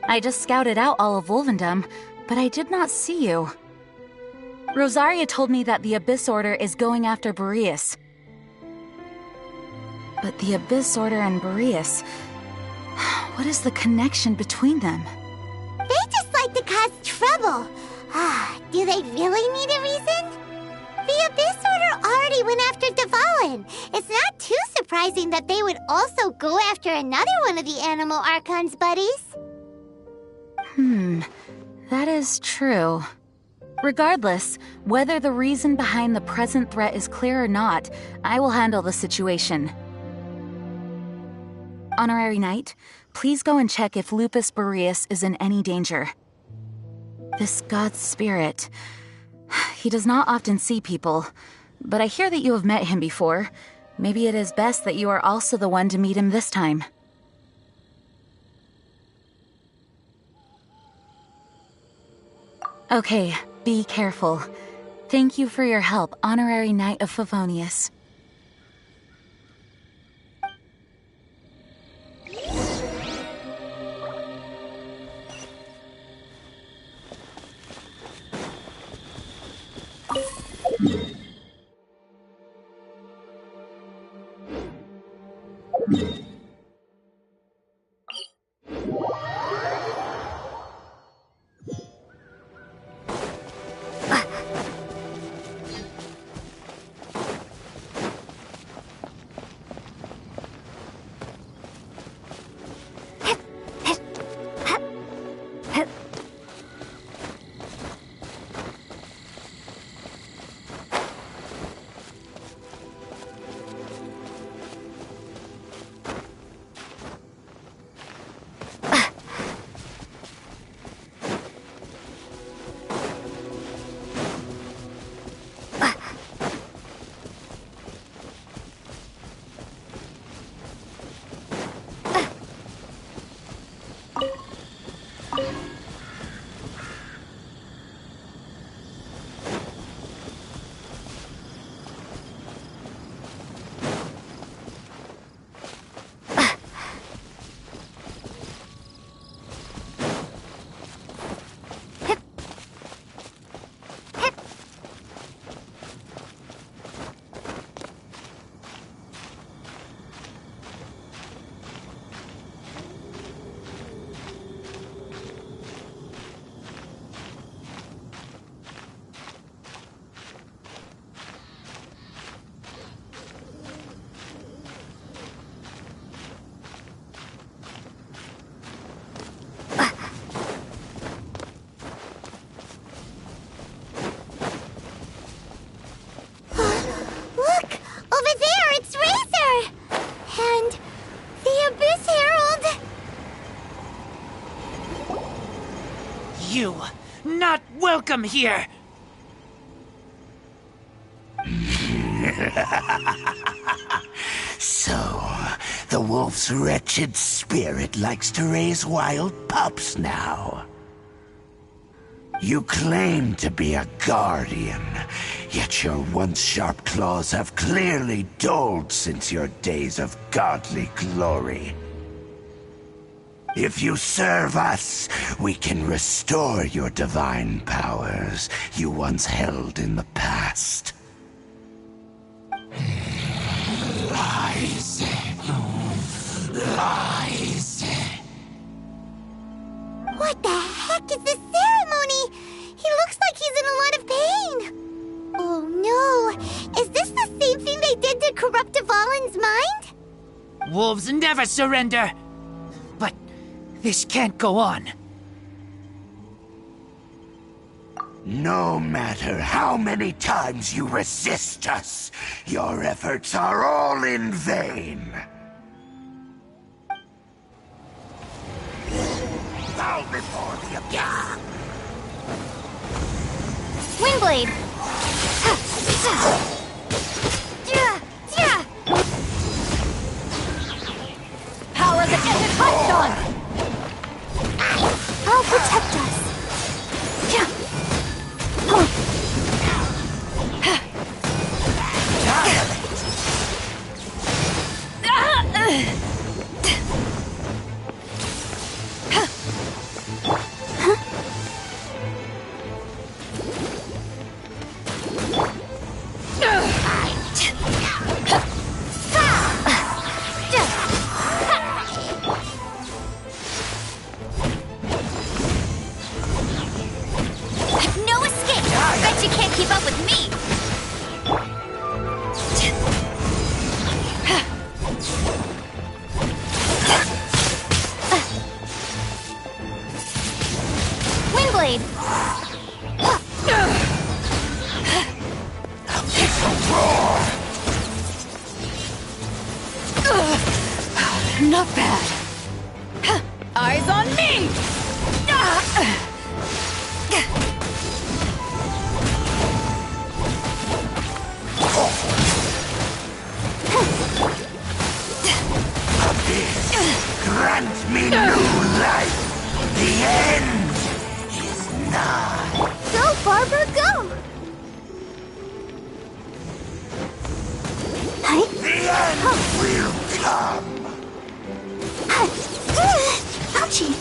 I just scouted out all of Wolvendom, but I did not see you. Rosaria told me that the Abyss Order is going after Boreas. But the Abyss Order and Boreas... what is the connection between them? They just like to cause trouble. Do they really need a reason? The Abyss Order already went after Defiled. It's not too surprising that they would also go after another one of the Animal Archon's buddies. That is true. Regardless, whether the reason behind the present threat is clear or not, I will handle the situation. Honorary Knight, please go and check if Lupus Boreas is in any danger. This god's spirit... he does not often see people, but I hear that you have met him before. Maybe it is best that you are also the one to meet him this time. Okay, be careful. Thank you for your help, Honorary Knight of Favonius. You, not welcome here! So, the wolf's wretched spirit likes to raise wild pups now. You claim to be a guardian, yet your once sharp claws have clearly dulled since your days of godly glory. If you serve us, we can restore your divine powers you once held in the past. Lies. Lies. What the heck is this ceremony? He looks like he's in a lot of pain. Oh no, is this the same thing they did to corrupt Dvalin's mind? Wolves never surrender! But this can't go on. No matter how many times you resist us, your efforts are all in vain. Bow before the abyss. Windblade! Power that isn't touched on! I'll protect us. No escape! Bet you can't keep up with me! Windblade! Not bad. Eyes on me! Grant me new life. The end is nigh. Go, Barbara, go! The end will come. Ouchie!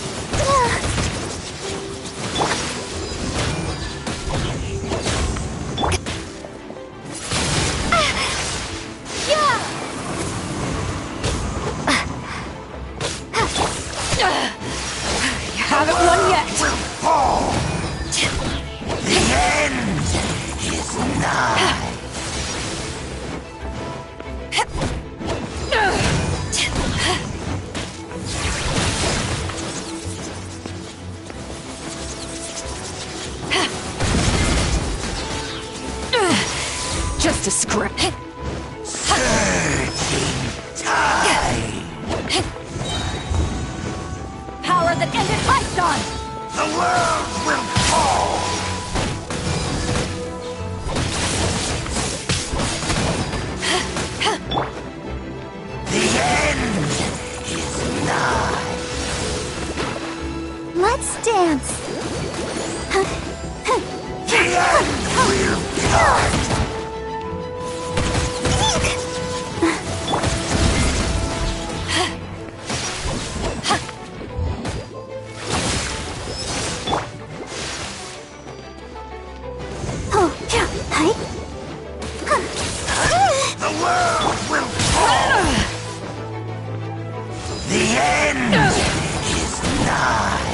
just a script. Power that ended Lifestone! The world will fall! The end is nigh. Let's dance. The end will come. The world will fall. The end is nigh.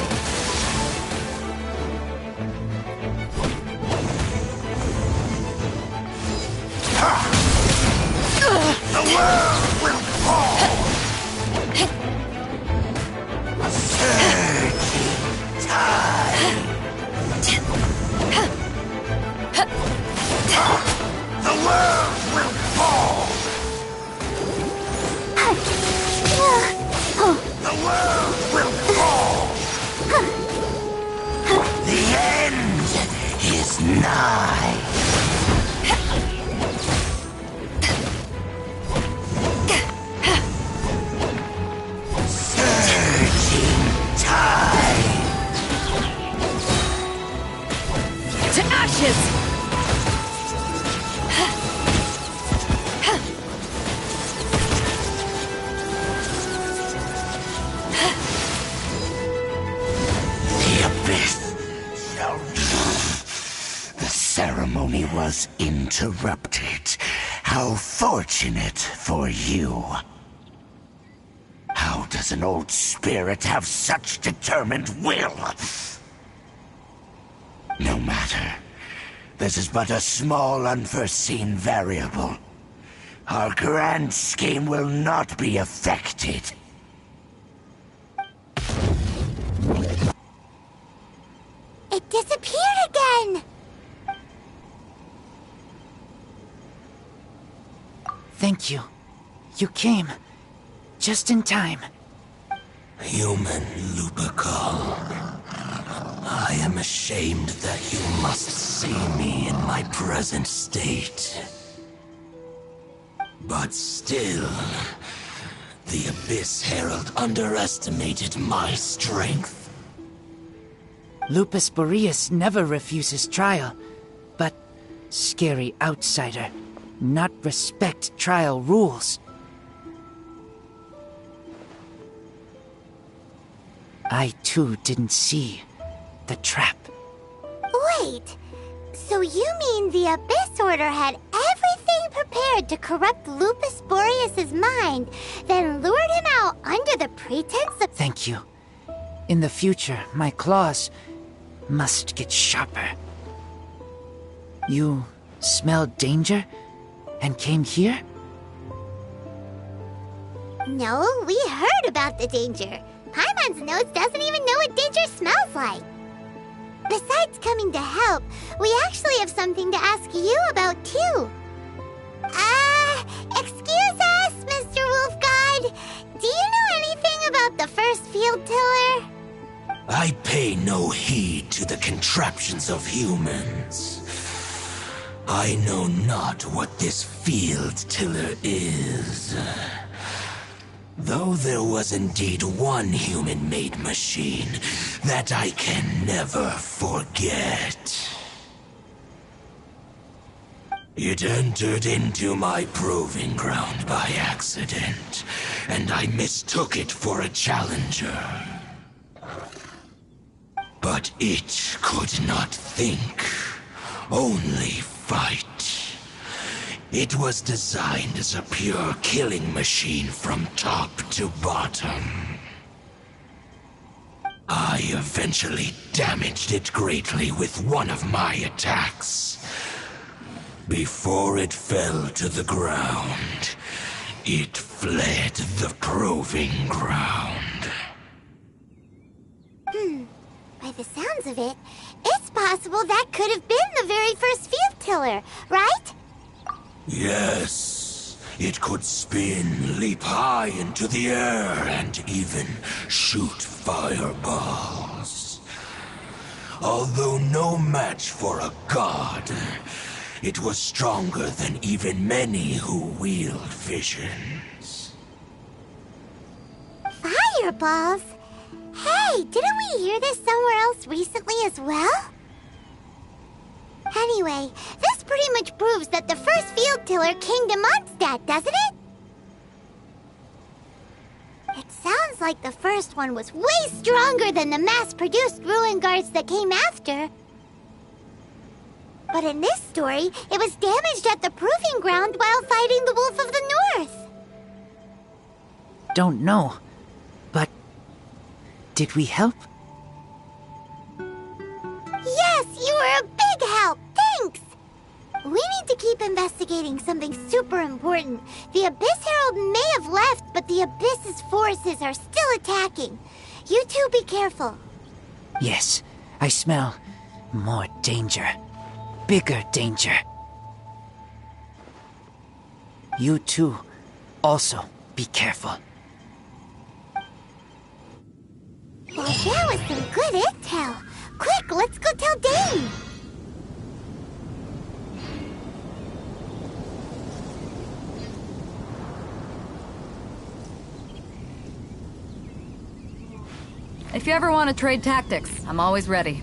The world will fall. Surging tide. The world will fall. The world will fall. The end is nigh. Surging tide. To ashes! The ceremony was interrupted. How fortunate for you. How does an old spirit have such determined will? No matter. This is but a small unforeseen variable. Our grand scheme will not be affected. It disappeared again! Thank you. You came. Just in time. Human Lupercal. I am ashamed that you must see me in my present state. But still, the Abyss Herald underestimated my strength. Lupus Boreas never refuses trial, but scary outsider, not respect trial rules. I too didn't see the trap. Wait, so you mean the Abyss Order had everything prepared to corrupt Lupus Boreas' mind, then lured him out under the pretense of— Thank you. In the future, my claws must get sharper. You smelled danger and came here? No, we heard about the danger. Paimon's nose doesn't even know what danger smells like. Besides coming to help, we actually have something to ask you about too. Excuse us, Mr. Wolfguard. Do you know anything about the first field tiller? I pay no heed to the contraptions of humans. I know not what this field tiller is. Though there was indeed one human-made machine that I can never forget. It entered into my proving ground by accident, and I mistook it for a challenger. But it could not think, only fight. It was designed as a pure killing machine from top to bottom. I eventually damaged it greatly with one of my attacks. Before it fell to the ground, it fled the proving ground. By the sounds of it, it's possible that could have been the very first field tiller, right? Yes, it could spin, leap high into the air, and even shoot fireballs. Although no match for a god, it was stronger than even many who wield visions. Fireballs? Hey, didn't we hear this somewhere else recently as well? Anyway, this pretty much proves that the first field tiller came to Mondstadt, doesn't it? It sounds like the first one was way stronger than the mass-produced ruin guards that came after. But in this story, it was damaged at the proving ground while fighting the Wolf of the North. Don't know, but did we help? Yes, you were a big help. Thanks. We need to keep investigating something super important. The Abyss Herald may have left, but the Abyss's forces are still attacking. You two be careful. Yes, I smell more danger. Bigger danger. You too, also be careful. Well, there was some good intel. Quick, let's go tell Dane. If you ever want to trade tactics, I'm always ready.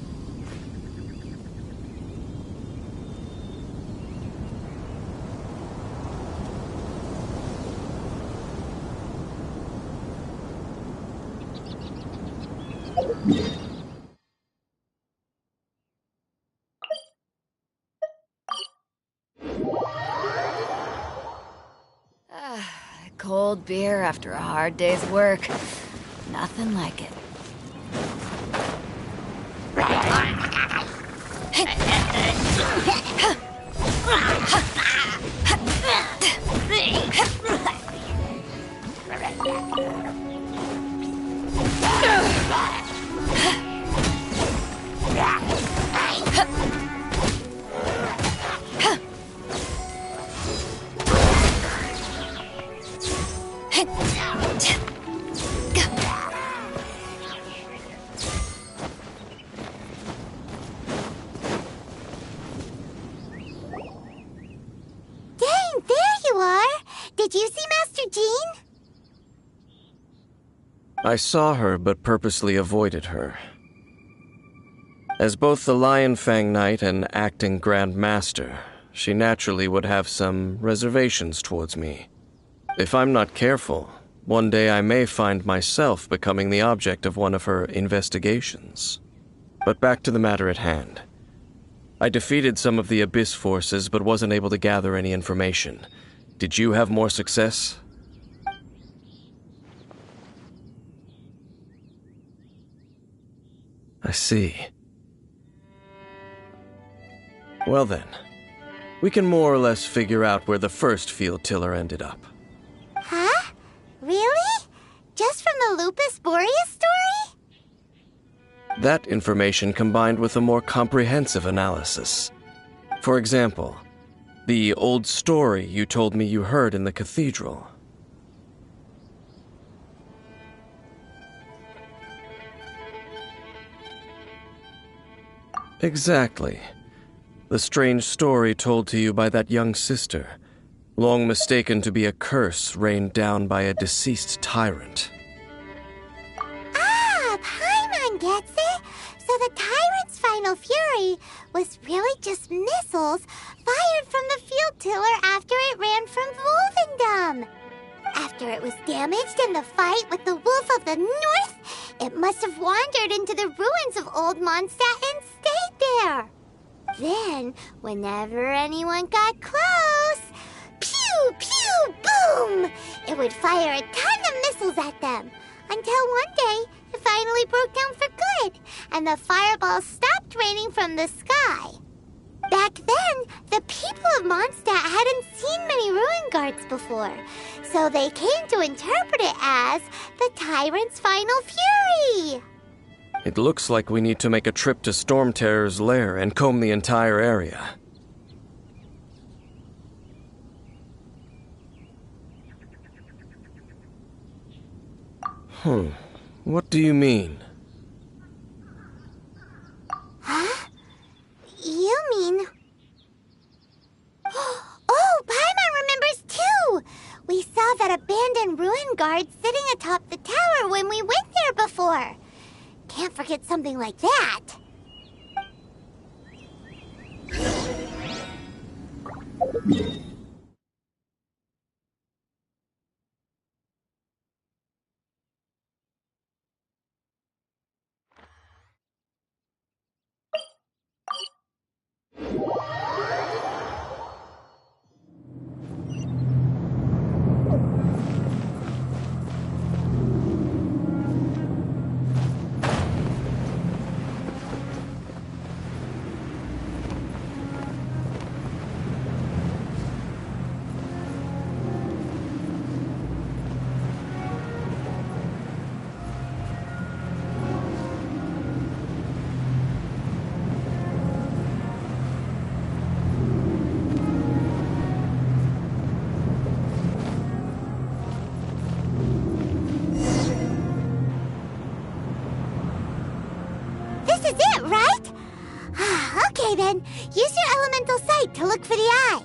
Cold beer after a hard day's work. Nothing like it. Did you see Master Jean? I saw her, but purposely avoided her. As both the Lion Fang Knight and acting Grand Master, she naturally would have some reservations towards me. If I'm not careful, one day I may find myself becoming the object of one of her investigations. But back to the matter at hand. I defeated some of the Abyss forces, but wasn't able to gather any information. Did you have more success? I see. Well then, we can more or less figure out where the first field tiller ended up. Huh? Really? Just from the Lupus Boreas story? That information combined with a more comprehensive analysis. For example, the old story you told me you heard in the Cathedral. Exactly. The strange story told to you by that young sister, long mistaken to be a curse rained down by a deceased tyrant. Ah, Paimon gets it! So the tyrant's final fury was really just missiles fired from the field tiller after it ran from Wolvendom. After it was damaged in the fight with the Wolf of the North, it must have wandered into the ruins of Old Mondstadt and stayed there. Then, whenever anyone got close, pew, pew, boom! It would fire a ton of missiles at them, until one day it finally broke down for good, and the fireballs stopped raining from the sky. Back then, the people of Mondstadt hadn't seen many ruin guards before, so they came to interpret it as the tyrant's final fury. It looks like we need to make a trip to Storm Terror's lair and comb the entire area. What do you mean? Huh? You mean... Oh, Paimon remembers too! We saw that abandoned ruin guard sitting atop the tower when we went there before. Can't forget something like that. Okay then, use your elemental sight to look for the eye.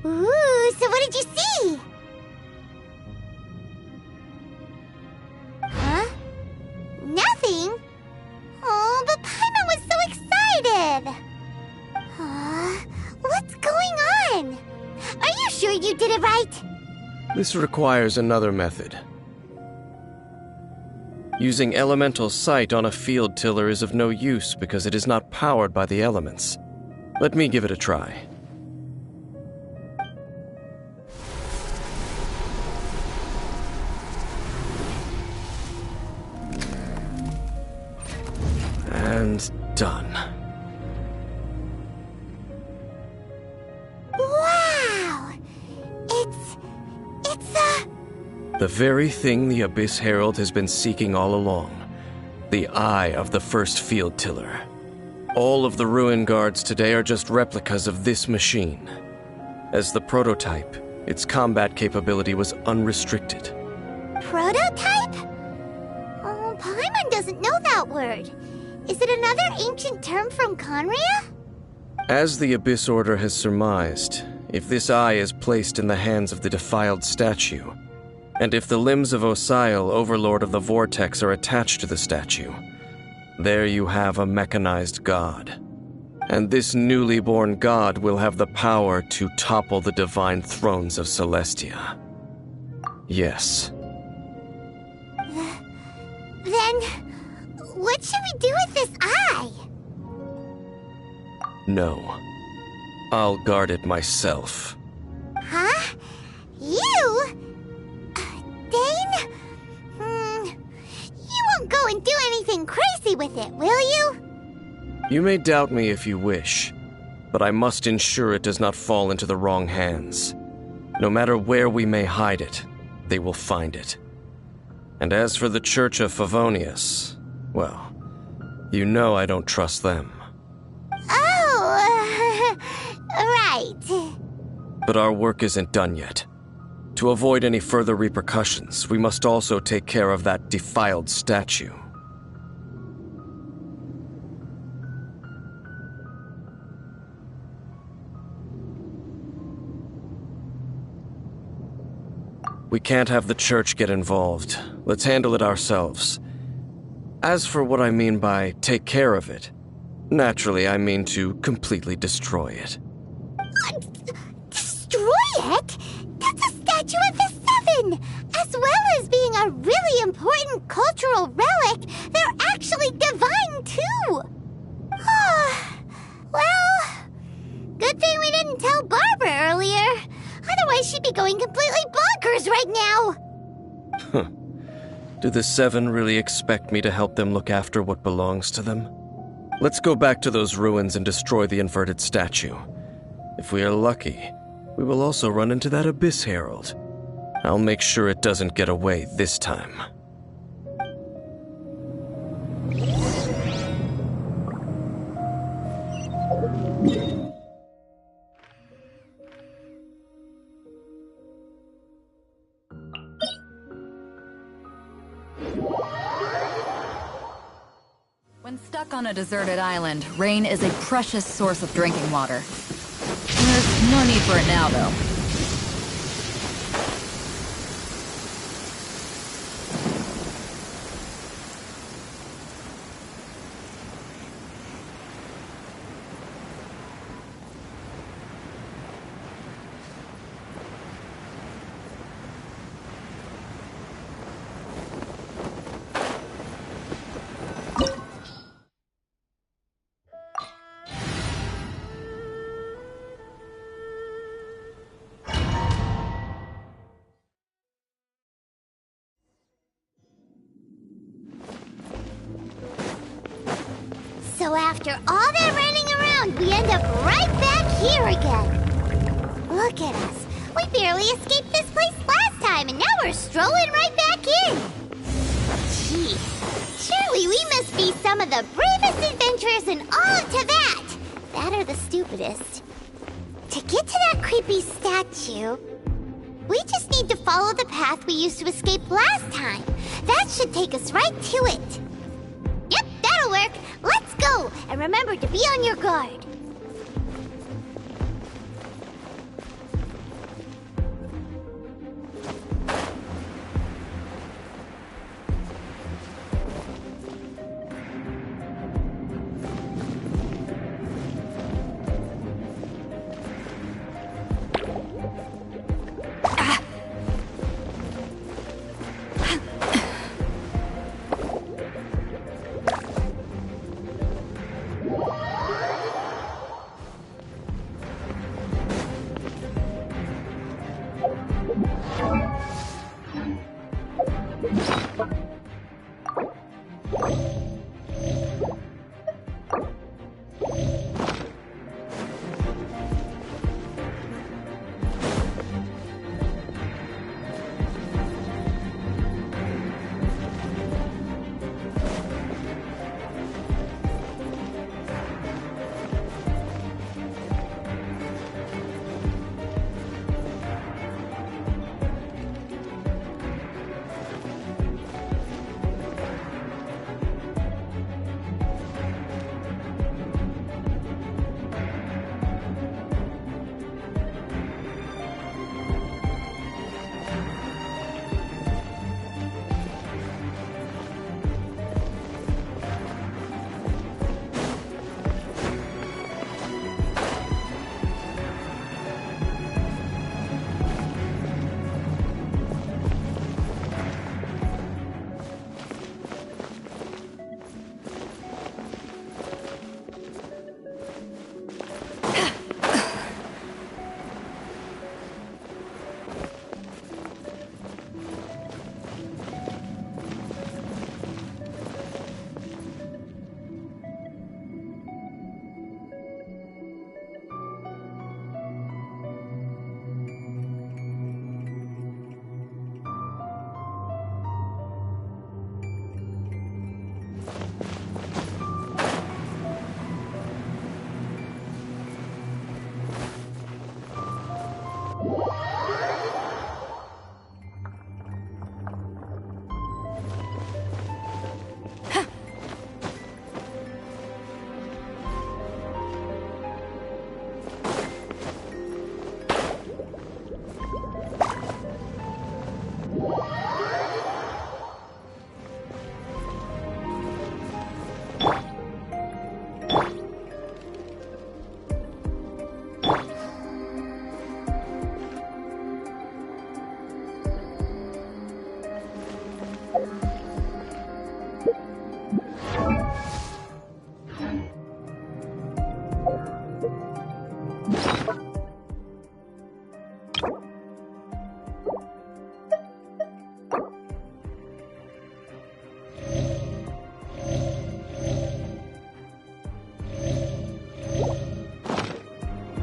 Ooh, so what did you see? Huh? Nothing? Oh, but Paimon was so excited. What's going on? Are you sure you did it right? This requires another method. Using elemental sight on a field tiller is of no use because it is not powered by the elements. Let me give it a try. And done. Wow! The very thing the Abyss Herald has been seeking all along. The eye of the first field tiller. All of the ruin guards today are just replicas of this machine. As the prototype, its combat capability was unrestricted. Prototype? Oh, Paimon doesn't know that word. Is it another ancient term from Conria? As the Abyss Order has surmised, if this eye is placed in the hands of the Defiled statue, and if the limbs of Osiel, Overlord of the Vortex, are attached to the statue, there you have a mechanized god. And this newly born god will have the power to topple the divine thrones of Celestia. Yes. Then, what should we do with this eye? No. I'll guard it myself. Huh? You? Dane? You won't go and do anything crazy with it, will you? You may doubt me if you wish, but I must ensure it does not fall into the wrong hands. No matter where we may hide it, they will find it. And as for the Church of Favonius, well, you know I don't trust them. Oh, right. But our work isn't done yet. To avoid any further repercussions, we must also take care of that defiled statue. We can't have the church get involved. Let's handle it ourselves. As for what I mean by take care of it, naturally I mean to completely destroy it. Destroy it? That's a statue of the Seven! As well as being a really important cultural relic, they're actually divine too! Well, good thing we didn't tell Barbara earlier. Otherwise she'd be going completely bonkers right now! Do the Seven really expect me to help them look after what belongs to them? Let's go back to those ruins and destroy the inverted statue. If we are lucky, we will also run into that Abyss Herald. I'll make sure it doesn't get away this time. stuck on a deserted island, rain is a precious source of drinking water. There's no need for it now, though. So after all that running around, we end up right back here again. Look at us. We barely escaped this place last time, and now we're strolling right back in. Gee, surely we must be some of the bravest adventurers in all of Teyvat. That or the stupidest. To get to that creepy statue, we just need to follow the path we used to escape last time. That should take us right to it. Yep, that'll work. Let's go, and remember to be on your guard.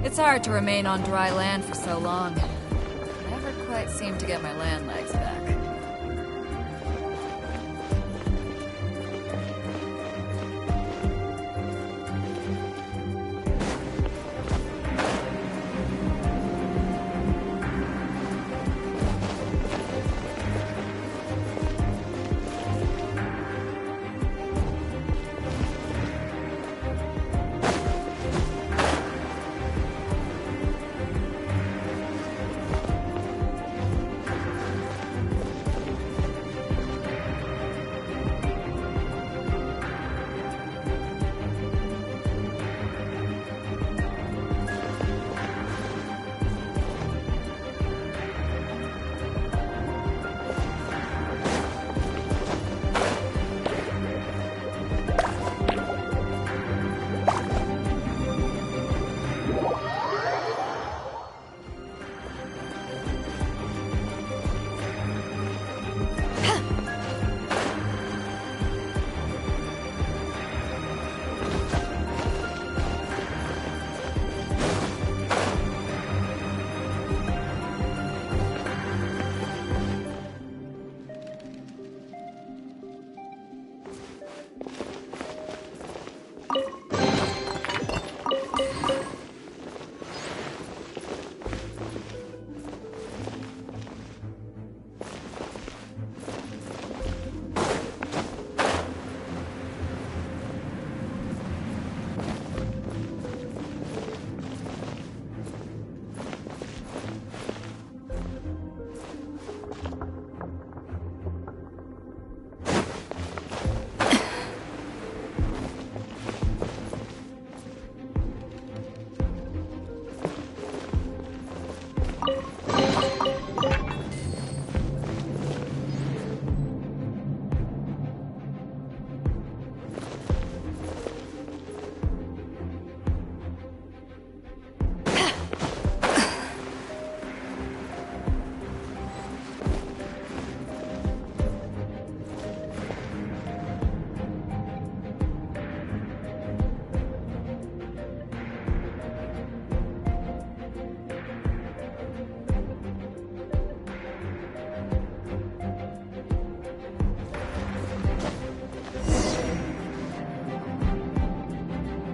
It's hard to remain on dry land for so long. Never quite seem to get my land legs back.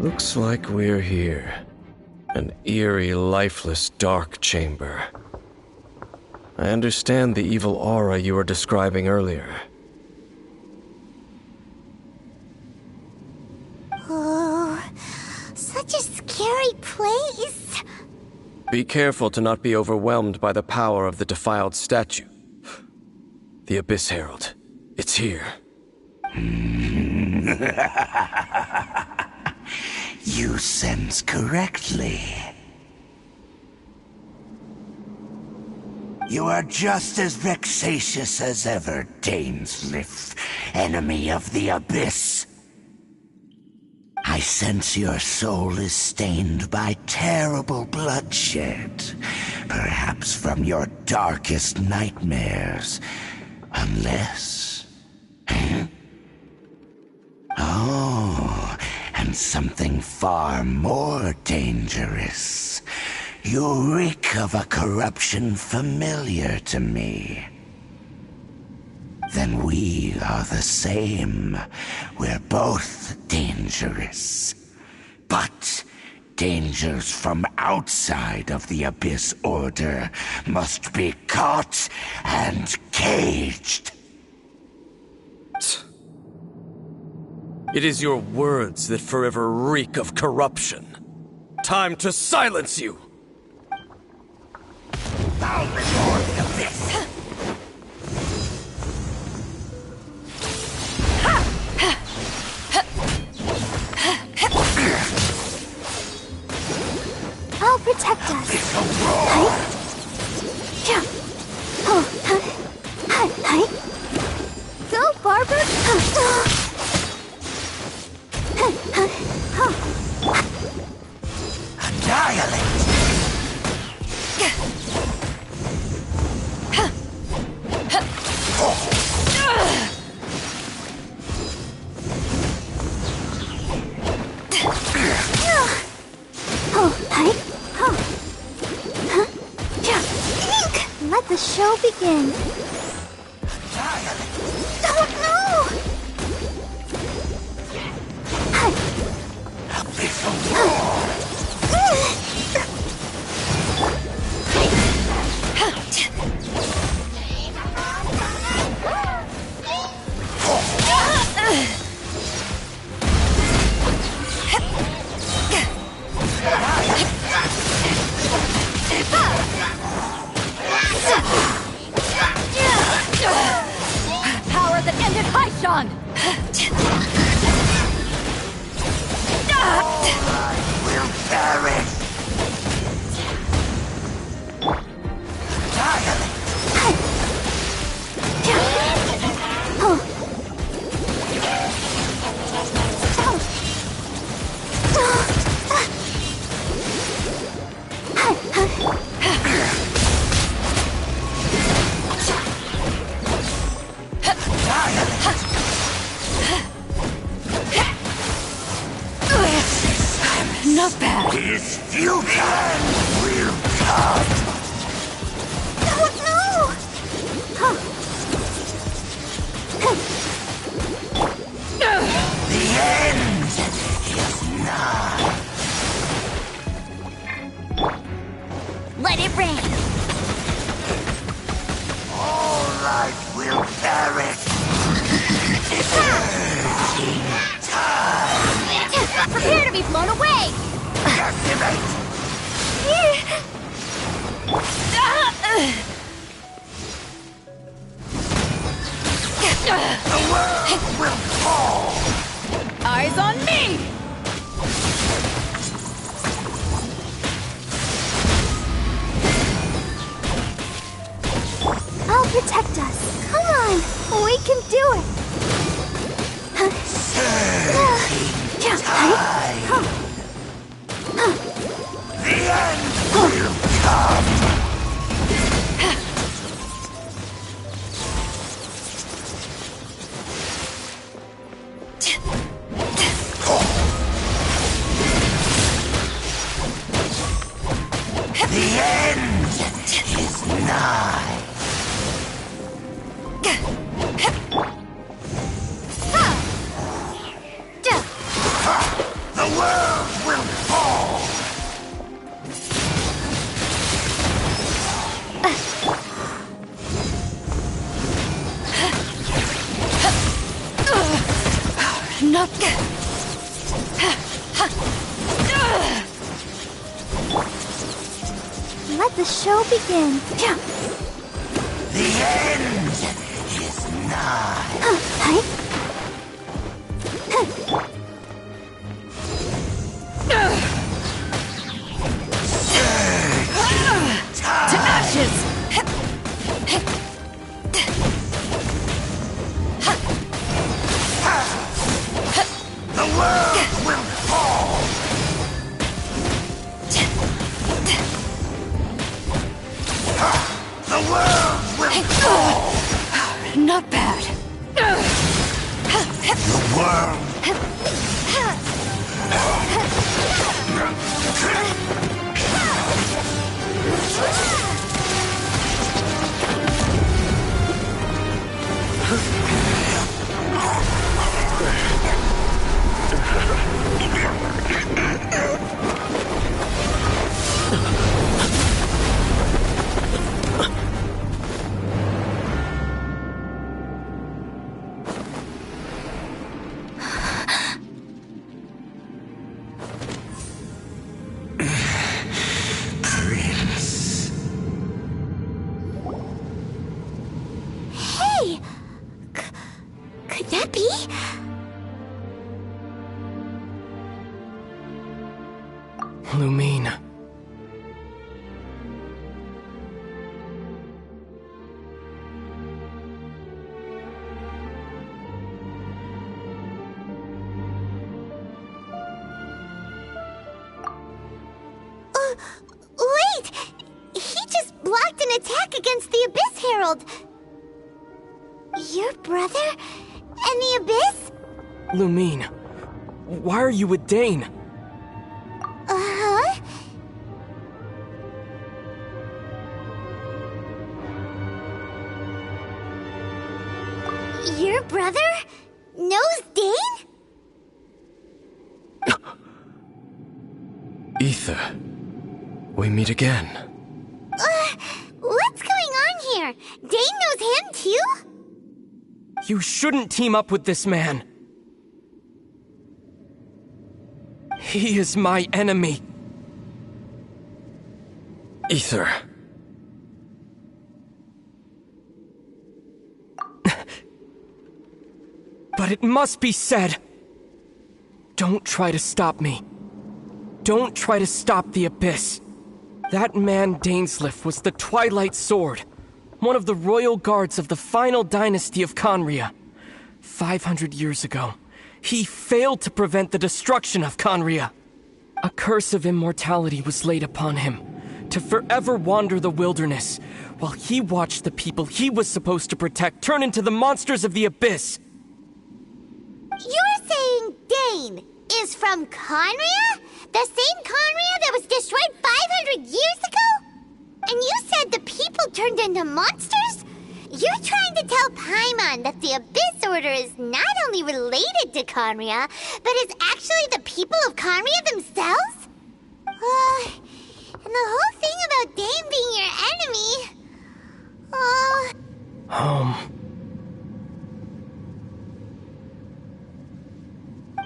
Looks like we're here. An eerie, lifeless, dark chamber. I understand the evil aura you were describing earlier. Oh, such a scary place. Be careful to not be overwhelmed by the power of the defiled statue. The Abyss Herald. It's here. You sense correctly. You are just as vexatious as ever, Dainsleif, enemy of the Abyss. I sense your soul is stained by terrible bloodshed, perhaps from your darkest nightmares, unless... Oh, and something far more dangerous. You reek of a corruption familiar to me. Then we are the same. We're both dangerous. But dangers from outside of the Abyss Order must be caught and caged. It is your words that forever reek of corruption. Time to silence you! Bow before the Abyss! I'll protect us. Go, Barber! Annihilate! Let the show begin. Oh no! Power that ended Haishan! Will perish! Not bad. His future will come! Oh no! The end is nigh! Let it rain. All life will perish! In time! Prepare to be blown away! Decimate! The world will fall! Eyes on me! I'll protect us. Come on, we can do it. The end will come! The end is nigh! The world Not... Let the show begin. The end is nigh. To ashes! The world will fall. The world will fall. Not bad. The world. Could that be? Lumine. Wait! He just blocked an attack against the Abyss Herald! Your brother? And the Abyss? Lumine, why are you with Dain? Uh-huh? Your brother knows Dain? Ether, we meet again. What's going on here? Dain knows him too? You shouldn't team up with this man. He is my enemy. Ether. But it must be said. Don't try to stop me. Don't try to stop the Abyss. That man Dainsleif was the Twilight Sword, one of the royal guards of the final dynasty of Khaenri'ah. 500 years ago, he failed to prevent the destruction of Khaenri'ah. A curse of immortality was laid upon him, to forever wander the wilderness, while he watched the people he was supposed to protect turn into the monsters of the Abyss. You're saying Dain is from Khaenri'ah? The same Khaenri'ah that was destroyed 500 years ago? And you said the people turned into monsters? You're trying to tell Paimon that the Abyss Order is not only related to Khaenri'ah, but is actually the people of Khaenri'ah themselves? And the whole thing about Dain being your enemy... Home.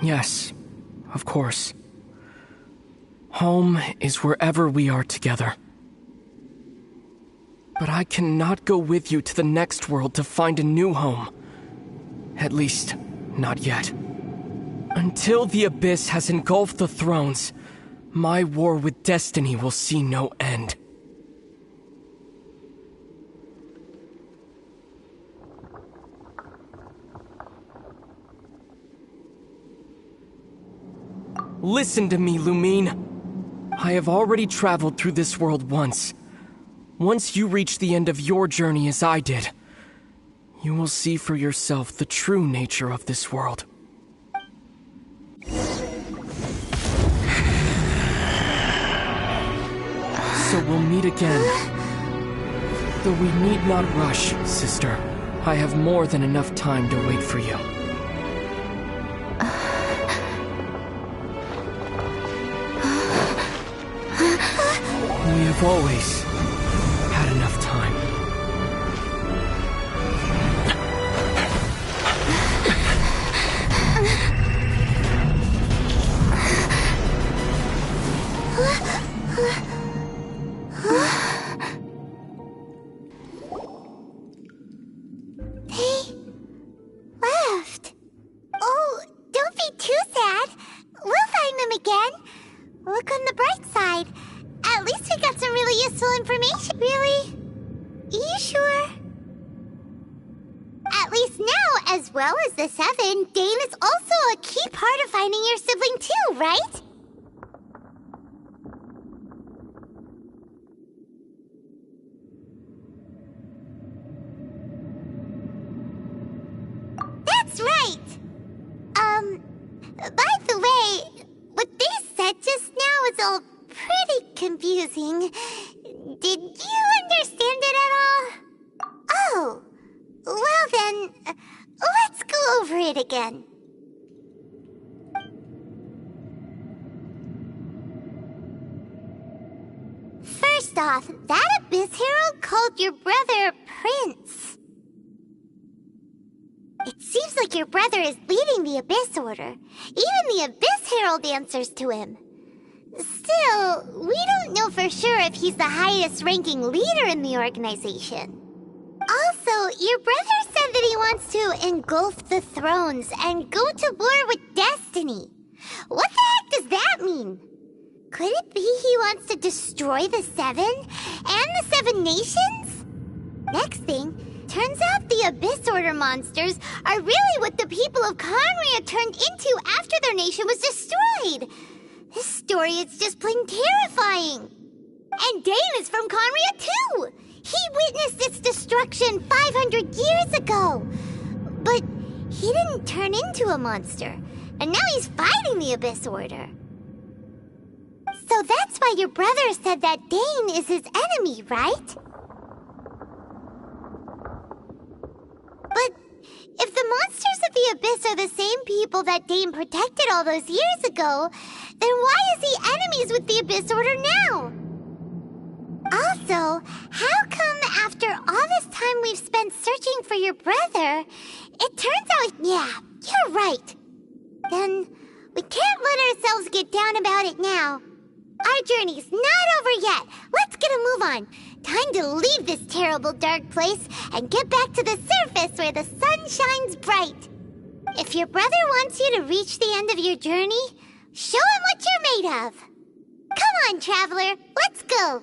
Yes, of course. Home is wherever we are together. But I cannot go with you to the next world to find a new home. At least, not yet. Until the Abyss has engulfed the thrones, my war with destiny will see no end. Listen to me, Lumine. I have already traveled through this world once. Once you reach the end of your journey as I did, you will see for yourself the true nature of this world. So we'll meet again. Though we need not rush, sister. I have more than enough time to wait for you. We have always had enough time. They left. Oh, don't be too sad. We'll find them again. Look on the bright side. At least we got some really useful information. Really? You sure? At least now, as well as the Seven, Dain is also a key part of finding your sibling too, right? That's right! By the way, what they said just now is all pretty confusing. Did you understand it at all? Oh, well then, let's go over it again. First off, that Abyss Herald called your brother Prince. It seems like your brother is leading the Abyss Order. Even the Abyss Herald answers to him. Still, we don't know for sure if he's the highest-ranking leader in the organization. Also, your brother said that he wants to engulf the thrones and go to war with Destiny. What the heck does that mean? Could it be he wants to destroy the Seven and the Seven Nations? Next thing, turns out the Abyss Order monsters are really what the people of Conria turned into after their nation was destroyed. This story is just plain terrifying. And Dain is from Conria too. He witnessed its destruction 500 years ago. But he didn't turn into a monster. And now he's fighting the Abyss Order. So that's why your brother said that Dain is his enemy, right? But if the monsters of the Abyss are the same people that Dain protected all those years ago, then why is he enemies with the Abyss Order now? Also, how come after all this time we've spent searching for your brother, it turns out, yeah, you're right. Then we can't let ourselves get down about it now. Our journey's not over yet. Let's get a move on. Time to leave this terrible dark place and get back to the surface where the sun shines bright. If your brother wants you to reach the end of your journey, show him what you're made of. Come on, traveler. Let's go.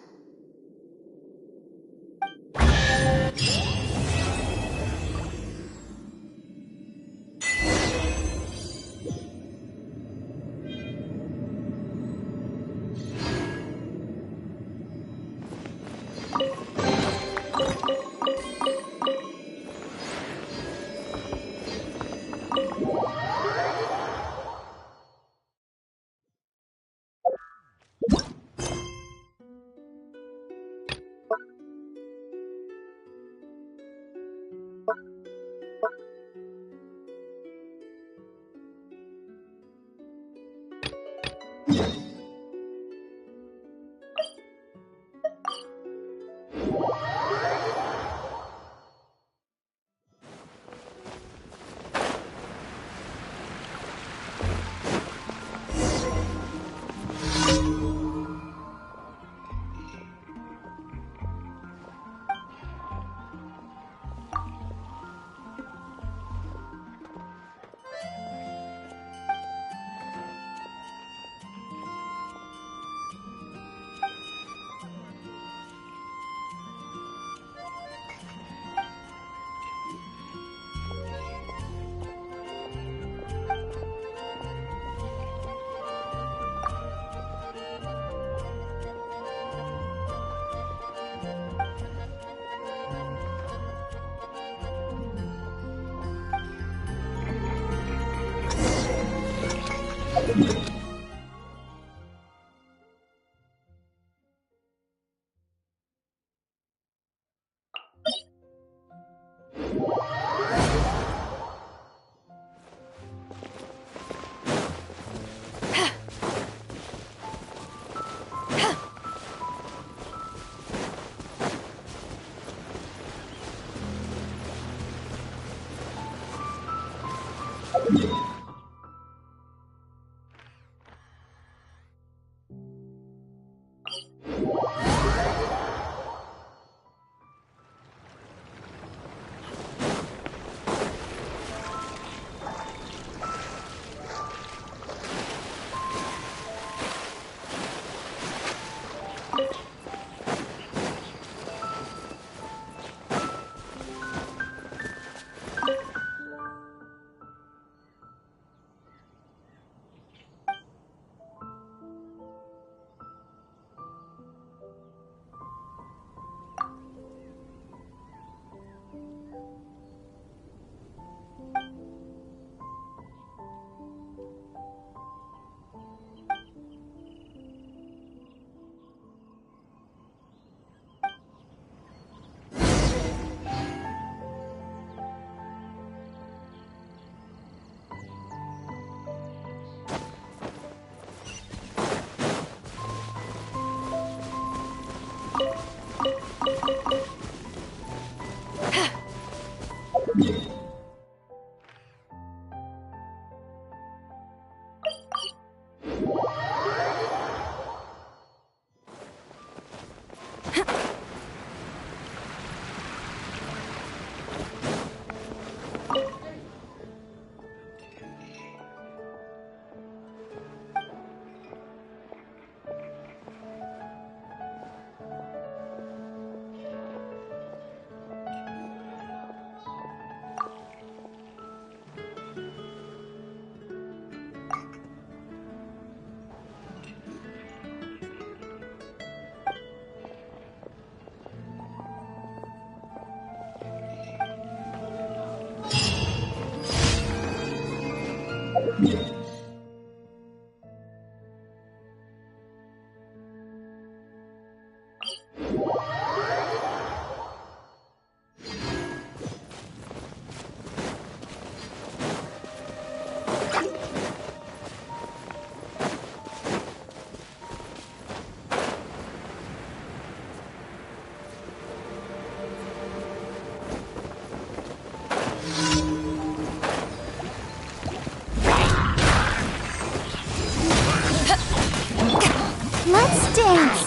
Let's dance!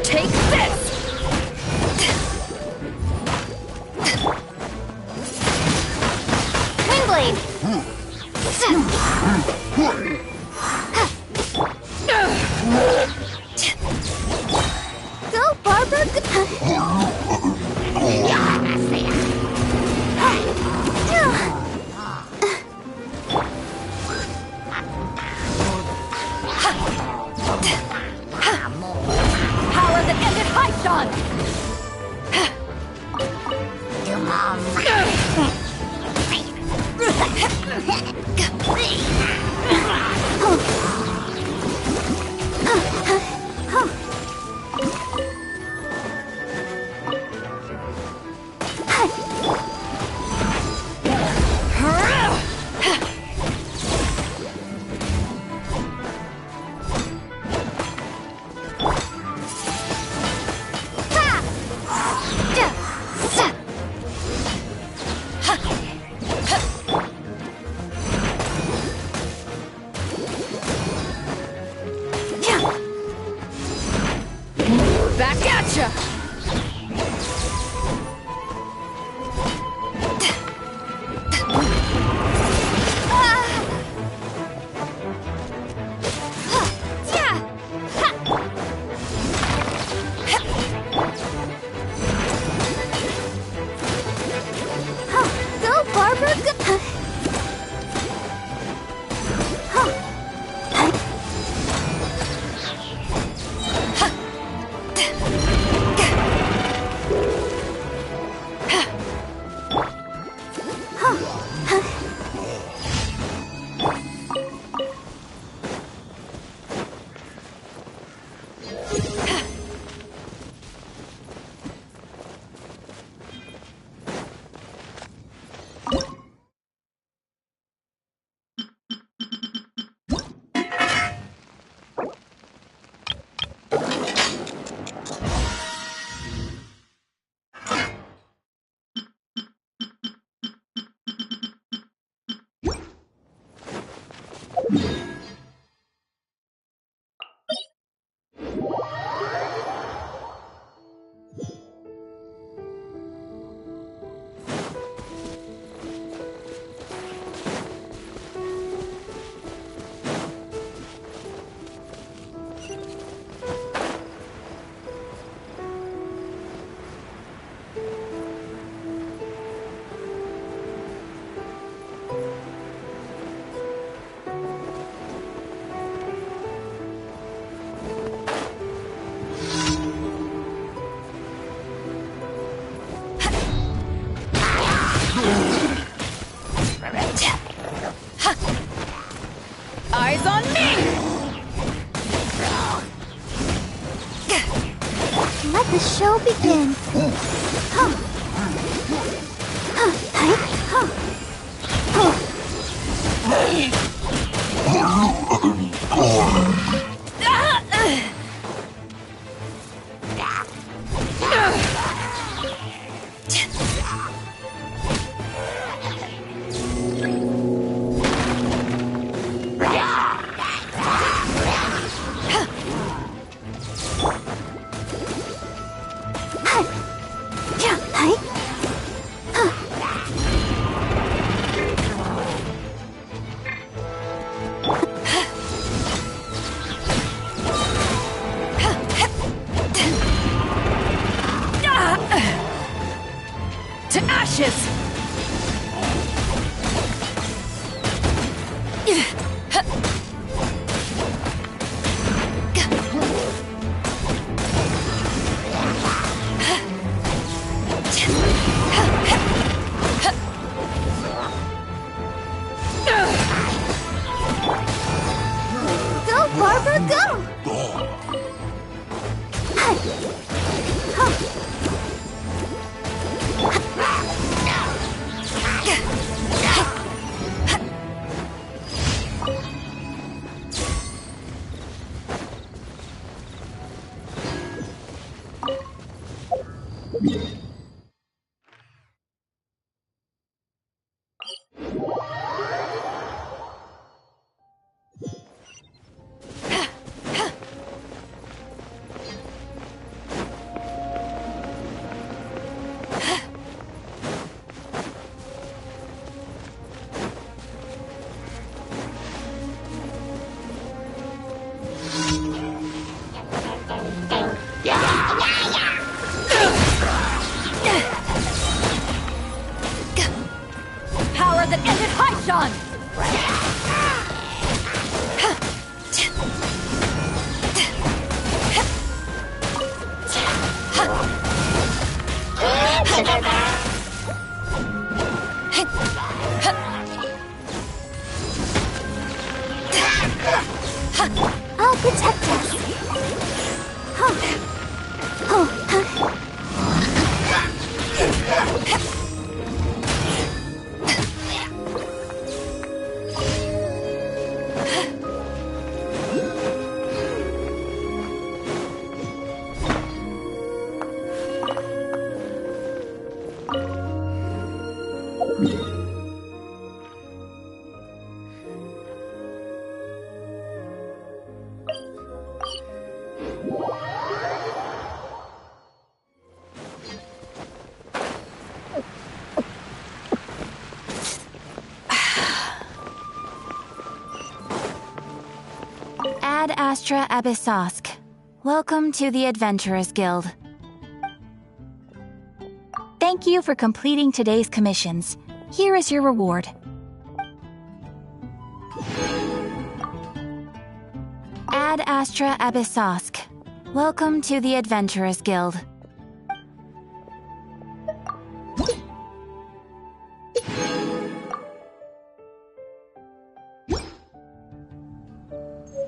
Take this! Wingblade! Go, Barbara! Power that ended Archon! in. To ashes! Go, Barbara, go! Power that ended Archon! I'll protect us. Ad Astra Abyssosk. Welcome to the Adventurers Guild. Thank you for completing today's commissions. Here is your reward. Ad Astra Abyssosk. Welcome to the Adventurers Guild.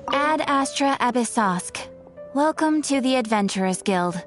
Ad Astra Abyssosk. Welcome to the Adventurers Guild.